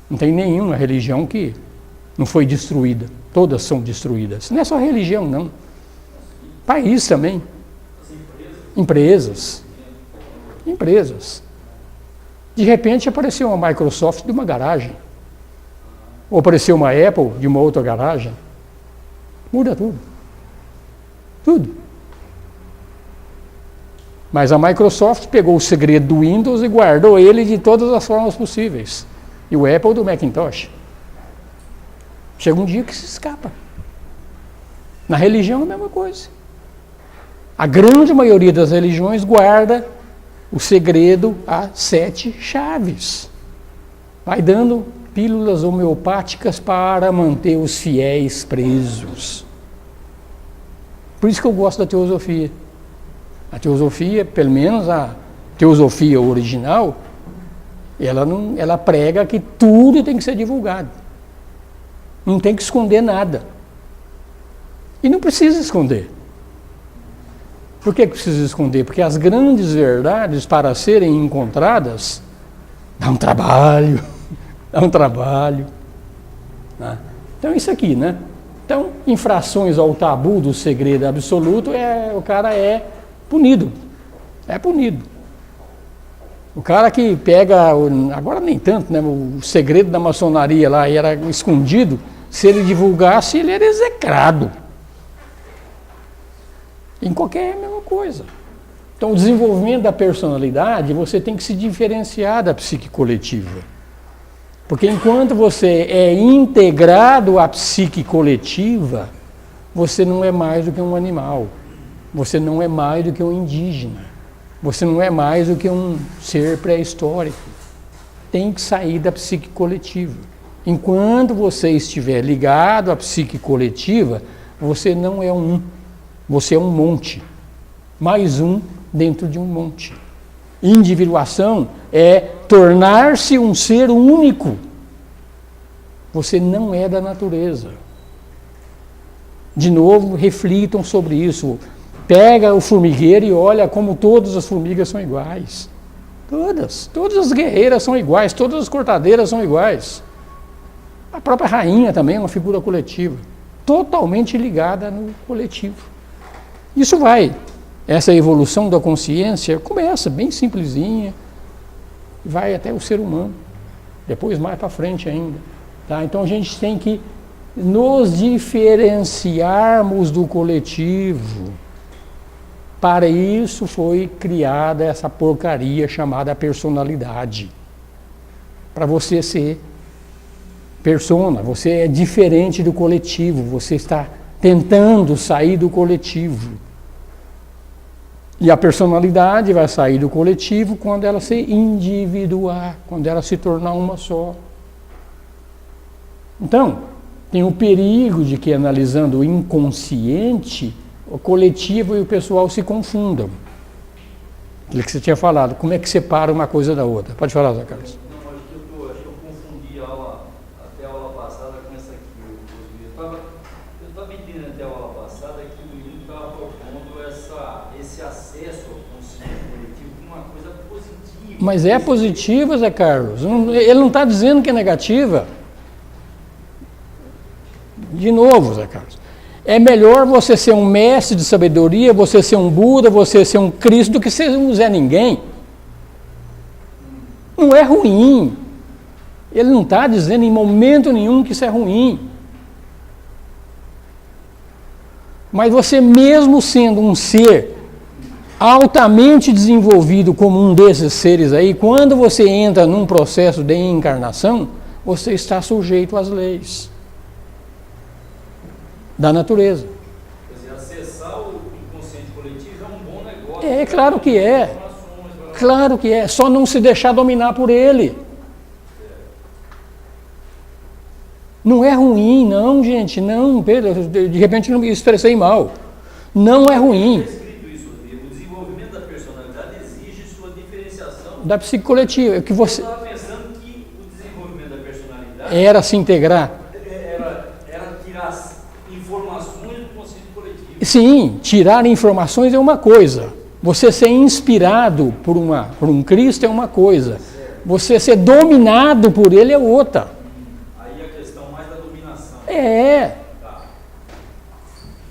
Não tem nenhuma religião que não foi destruída. Todas são destruídas. Não é só religião, não. País também. Empresas. De repente apareceu uma Microsoft de uma garagem. Ou apareceu uma Apple de uma outra garagem. Muda tudo. Tudo. Mas a Microsoft pegou o segredo do Windows e guardou ele de todas as formas possíveis. e o Apple do Macintosh. Chega um dia que se escapa. Na religião é a mesma coisa. A grande maioria das religiões guarda o segredo a 7 chaves. Vai dando pílulas homeopáticas para manter os fiéis presos. Por isso que eu gosto da teosofia. A teosofia, pelo menos a teosofia original, ela prega que tudo tem que ser divulgado. Não tem que esconder nada. E não precisa esconder. Por que precisa esconder? Porque as grandes verdades, para serem encontradas, dá um trabalho. Né? Então, isso aqui, né? Então, infrações ao tabu do segredo absoluto, o cara é punido. É punido. O cara que pega, agora nem tanto, né? O segredo da maçonaria lá era escondido, se ele divulgasse, ele era execrado. Em qualquer mesma coisa. Então, o desenvolvimento da personalidade, você tem que se diferenciar da psique coletiva. Porque enquanto você é integrado à psique coletiva, você não é mais do que um animal. Você não é mais do que um indígena. Você não é mais do que um ser pré-histórico. Tem que sair da psique coletiva. Enquanto você estiver ligado à psique coletiva, você não é um. Você é um monte. Mais um dentro de um monte. Individuação é tornar-se um ser único. Você não é da natureza. De novo, reflitam sobre isso. Pega o formigueiro e olha como todas as formigas são iguais. Todas as guerreiras são iguais, todas as cortadeiras são iguais. A própria rainha também é uma figura coletiva, totalmente ligada no coletivo. Isso essa evolução da consciência começa bem simplesinha, vai até o ser humano, depois mais para frente ainda. Tá? Então a gente tem que nos diferenciarmos do coletivo. Para isso foi criada essa porcaria chamada personalidade. Para você ser persona, você é diferente do coletivo, você está tentando sair do coletivo. E a personalidade vai sair do coletivo quando ela se individuar, quando ela se tornar uma só. Então, tem o perigo de que, analisando o inconsciente, o coletivo e o pessoal se confundam. Aquilo que você tinha falado, como é que separa uma coisa da outra? Pode falar, Zé Carlos. Não, acho que eu confundi até a aula passada com essa aqui. Eu estava entendendo até a aula passada que o William estava propondo esse acesso ao consciente coletivo como uma coisa positiva. Mas é positiva, Zé Carlos. Ele não está dizendo que é negativa. De novo, Zé Carlos. É melhor você ser um mestre de sabedoria, você ser um Buda, você ser um Cristo, do que ser um Zé Ninguém. Não é ruim. Ele não está dizendo em momento nenhum que isso é ruim. Mas você, mesmo sendo um ser altamente desenvolvido como um desses seres aí, quando você entra num processo de encarnação, você está sujeito às leis da natureza. Quer dizer, acessar o inconsciente coletivo é um bom negócio. É, claro que é. Claro que é. Só não se deixar dominar por ele. Não é ruim, não, gente. Não, Pedro, de repente eu me expressei mal. Não é ruim. Está escrito isso, o desenvolvimento da personalidade exige sua diferenciação. Da psique coletiva. Que você... Eu estava pensando que o desenvolvimento da personalidade era se integrar. Era tirar informações do consciente coletivo. Sim, tirar informações é uma coisa. Você ser inspirado por um Cristo é uma coisa. Você ser dominado por ele é outra. Aí a questão mais da dominação. É. Tá.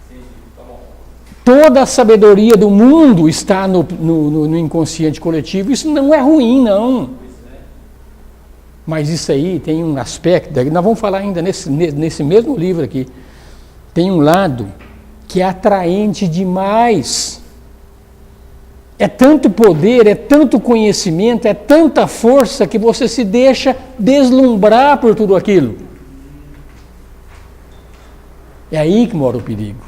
Entendi, tá bom. Toda a sabedoria do mundo está no inconsciente coletivo. Isso não é ruim, não. Mas isso aí tem um aspecto, nós vamos falar ainda nesse mesmo livro aqui, tem um lado que é atraente demais. É tanto poder, é tanto conhecimento, é tanta força que você se deixa deslumbrar por tudo aquilo. É aí que mora o perigo.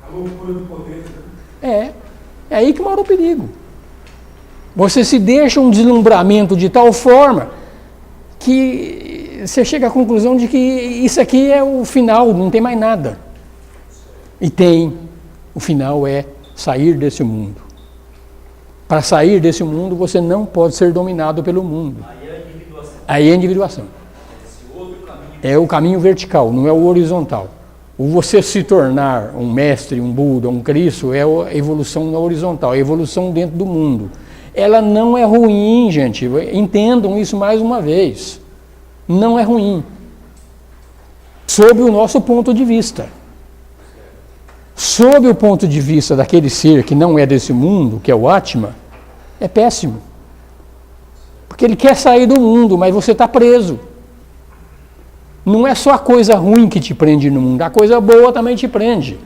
A loucura do poder. É aí que mora o perigo. Você se deixa um deslumbramento de tal forma que você chega à conclusão de que isso aqui é o final, não tem mais nada. E tem. O final é sair desse mundo. Para sair desse mundo, você não pode ser dominado pelo mundo. Aí é a individuação. É o caminho vertical, não é o horizontal. O você se tornar um mestre, um Buda, um Cristo, é a evolução na horizontal, a evolução dentro do mundo. Ela não é ruim, gente. Entendam isso mais uma vez. Não é ruim. Sob o nosso ponto de vista. Sob o ponto de vista daquele ser que não é desse mundo, que é o Atma, é péssimo. Porque ele quer sair do mundo, mas você está preso. Não é só a coisa ruim que te prende no mundo, a coisa boa também te prende.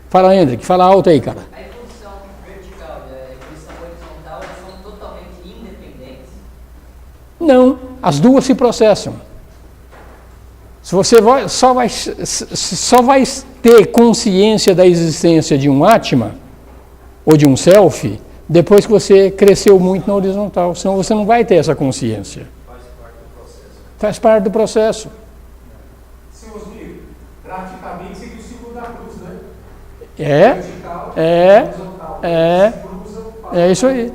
Fala, Hendrick, fala alto aí, cara. A evolução vertical e a evolução horizontal são totalmente independentes? Não, as duas se processam. Se você só vai ter consciência da existência de um Atma ou de um Self depois que você cresceu muito na horizontal, senão você não vai ter essa consciência. Faz parte do processo. Seu Osmir, praticamente seria o símbolo da cruz, né? É, Vertical, horizontal. é isso aí.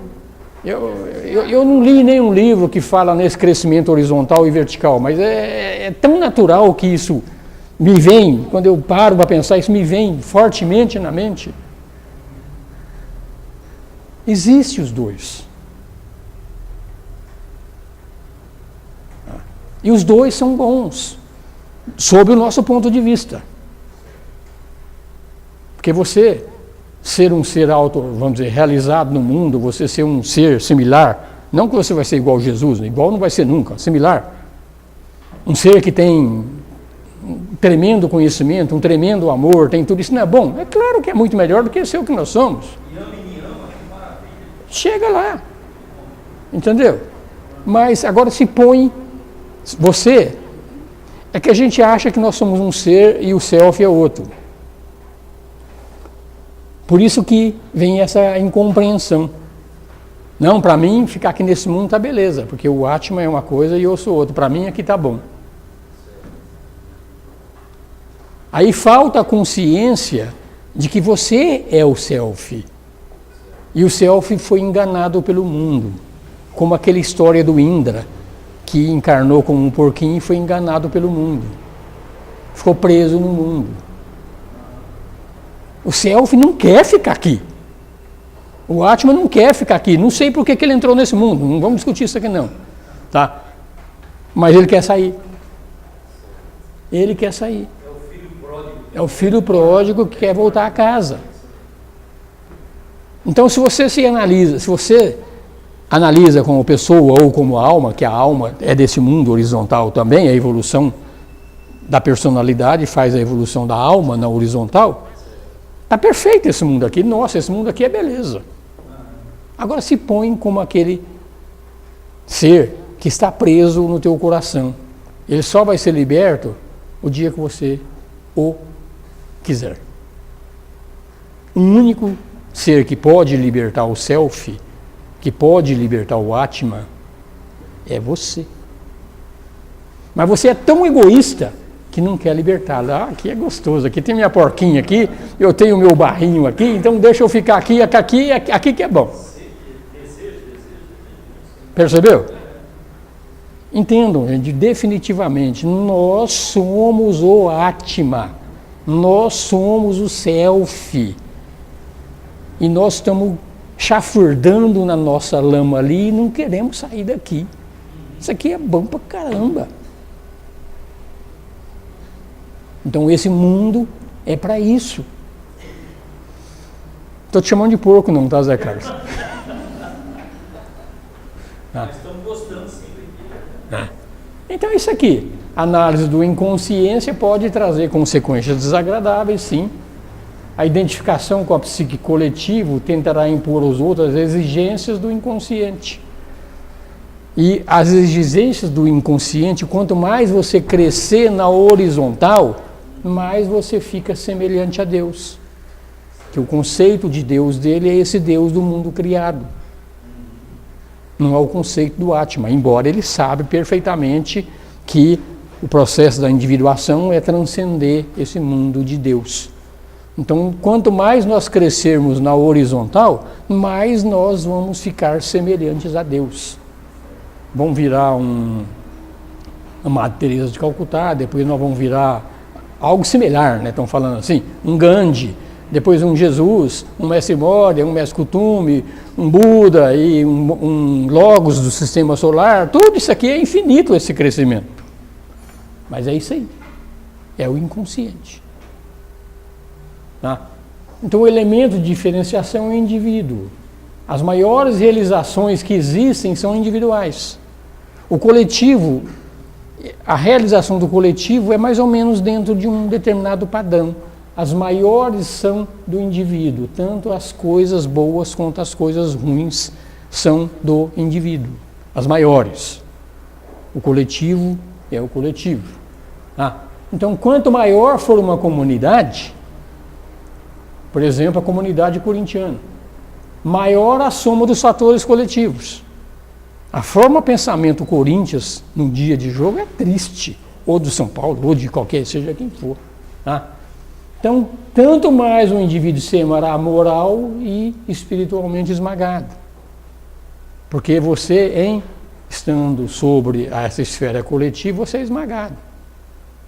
Eu não li nenhum livro que fala nesse crescimento horizontal e vertical, mas é tão natural que isso me vem, quando eu paro para pensar, isso me vem fortemente na mente. Existem os dois. E os dois são bons, sob o nosso ponto de vista. Porque você ser um ser vamos dizer, realizado no mundo, você ser um ser similar, não que você vai ser igual a Jesus, igual não vai ser nunca, similar. Um ser que tem um tremendo conhecimento, um tremendo amor, tem tudo isso, não é bom? É claro que é muito melhor do que ser o que nós somos. Chega lá. Entendeu? Mas agora se põe, você, é que a gente acha que nós somos um ser e o self é outro. Por isso que vem essa incompreensão. Não, para mim, ficar aqui nesse mundo está beleza, porque o Atma é uma coisa e eu sou outra. Para mim, aqui está bom. Aí falta a consciência de que você é o Self. E o Self foi enganado pelo mundo. Como aquela história do Indra, que encarnou como um porquinho e foi enganado pelo mundo. Ficou preso no mundo. O Self não quer ficar aqui. O Atma não quer ficar aqui. Não sei por que ele entrou nesse mundo. Não vamos discutir isso aqui não. Tá? Mas ele quer sair. Ele quer sair. É o filho pródigo que quer voltar a casa. Então, se você analisa como pessoa ou como alma, que a alma é desse mundo horizontal também, a evolução da personalidade faz a evolução da alma na horizontal, está perfeito esse mundo aqui. Nossa, esse mundo aqui é beleza. Agora se põe como aquele ser que está preso no teu coração. Ele só vai ser liberto o dia que você o quiser. O único ser que pode libertar o Self, que pode libertar o Atma, é você. Mas você é tão egoísta que não quer libertar. Aqui é gostoso, aqui tem minha porquinha aqui, eu tenho meu barrinho aqui, então deixa eu ficar aqui que é bom. Percebeu? Entendam, gente, definitivamente, nós somos o Atma, nós somos o Self, e nós estamos chafurdando na nossa lama ali e não queremos sair daqui. Isso aqui é bom pra caramba. Então esse mundo é para isso. Estou te chamando de porco não, tá, Zé Carlos? Estamos gostando sempre. Então isso aqui, análise do inconsciência pode trazer consequências desagradáveis, sim. A identificação com a psique coletivo tentará impor aos outros as exigências do inconsciente. E as exigências do inconsciente, quanto mais você crescer na horizontal, mais você fica semelhante a Deus. Que o conceito de Deus dele é esse Deus do mundo criado. Não é o conceito do Atma, embora ele sabe perfeitamente que o processo da individuação é transcender esse mundo de Deus. Então, quanto mais nós crescermos na horizontal, mais nós vamos ficar semelhantes a Deus. Vamos virar a Madre Teresa de Calcutá, depois nós vamos virar algo similar, né? Estão falando assim, um Gandhi, depois um Jesus, um Mestre Moria, um Mestre Kuthumi, um Buda e um Logos do Sistema Solar. Tudo isso aqui é infinito, esse crescimento. Mas é isso aí, é o inconsciente. Tá? Então o elemento de diferenciação é o indivíduo. As maiores realizações que existem são individuais. O coletivo, a realização do coletivo é mais ou menos dentro de um determinado padrão. As maiores são do indivíduo, tanto as coisas boas quanto as coisas ruins são do indivíduo. As maiores. O coletivo é o coletivo. Então, quanto maior for uma comunidade, por exemplo, a comunidade corintiana, maior a soma dos fatores coletivos. A forma pensamento Corinthians num dia de jogo é triste, ou do São Paulo, ou de qualquer, seja quem for. Tá? Então, tanto mais o indivíduo será moral e espiritualmente esmagado. Porque você, estando sobre essa esfera coletiva, você é esmagado.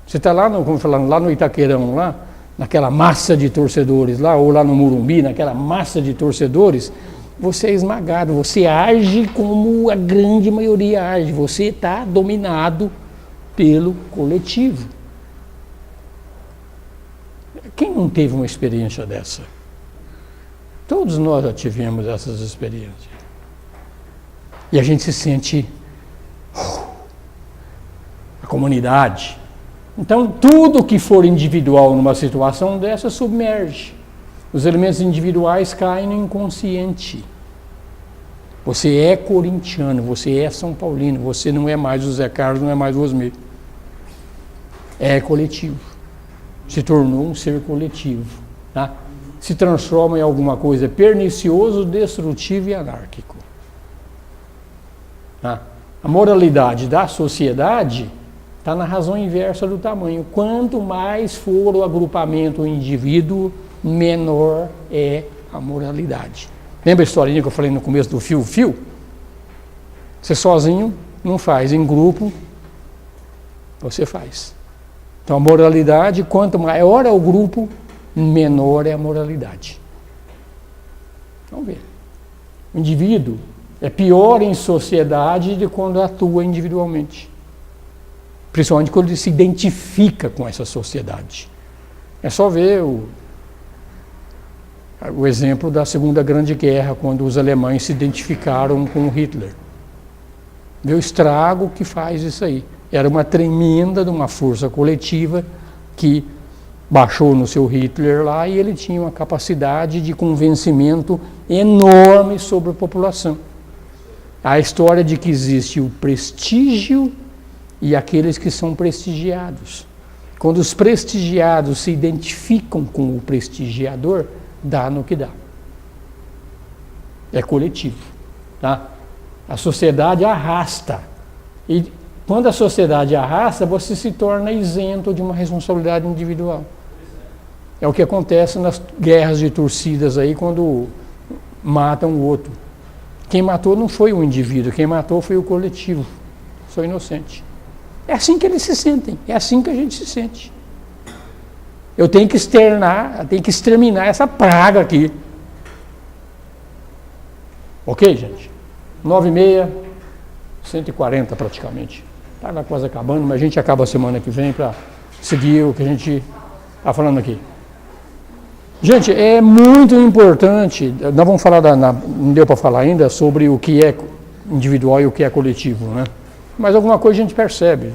Você está lá no Itaquerão, lá, naquela massa de torcedores lá, ou lá no Morumbi, naquela massa de torcedores, você é esmagado, você age como a grande maioria age, você está dominado pelo coletivo. Quem não teve uma experiência dessa? Todos nós já tivemos essas experiências. E a gente se sente a comunidade. Então, tudo que for individual numa situação dessa submerge. Os elementos individuais caem no inconsciente. Você é corintiano, você é São Paulino, você não é mais o Zé Carlos, não é mais o Osmir. É coletivo. Se tornou um ser coletivo. Tá? Se transforma em alguma coisa pernicioso, destrutivo e anárquico. Tá? A moralidade da sociedade está na razão inversa do tamanho. Quanto mais for o agrupamento, o indivíduo, menor é a moralidade. Lembra a historinha que eu falei no começo do fio-fio? Você sozinho não faz, em grupo você faz. Então a moralidade, quanto maior é o grupo, menor é a moralidade. Vamos ver. O indivíduo é pior em sociedade do que quando atua individualmente. Principalmente quando ele se identifica com essa sociedade. É só ver o exemplo da Segunda Grande Guerra, quando os alemães se identificaram com Hitler. Vê o estrago que faz isso aí. Era uma tremenda de uma força coletiva que baixou no seu Hitler lá e ele tinha uma capacidade de convencimento enorme sobre a população. A história de que existe o prestígio e aqueles que são prestigiados. Quando os prestigiados se identificam com o prestigiador, dá no que dá. É coletivo. Tá? A sociedade arrasta. E quando a sociedade arrasta, você se torna isento de uma responsabilidade individual. É o que acontece nas guerras de torcidas aí, quando matam o outro. Quem matou não foi o indivíduo, quem matou foi o coletivo. Sou inocente. É assim que eles se sentem, é assim que a gente se sente. Eu tenho que exterminar essa praga aqui. Ok, gente? 9h30, 140 praticamente. Está quase acabando, mas a gente acaba a semana que vem para seguir o que a gente está falando aqui. Gente, é muito importante, nós vamos falar, não deu para falar ainda, sobre o que é individual e o que é coletivo, né? Mas alguma coisa a gente percebe.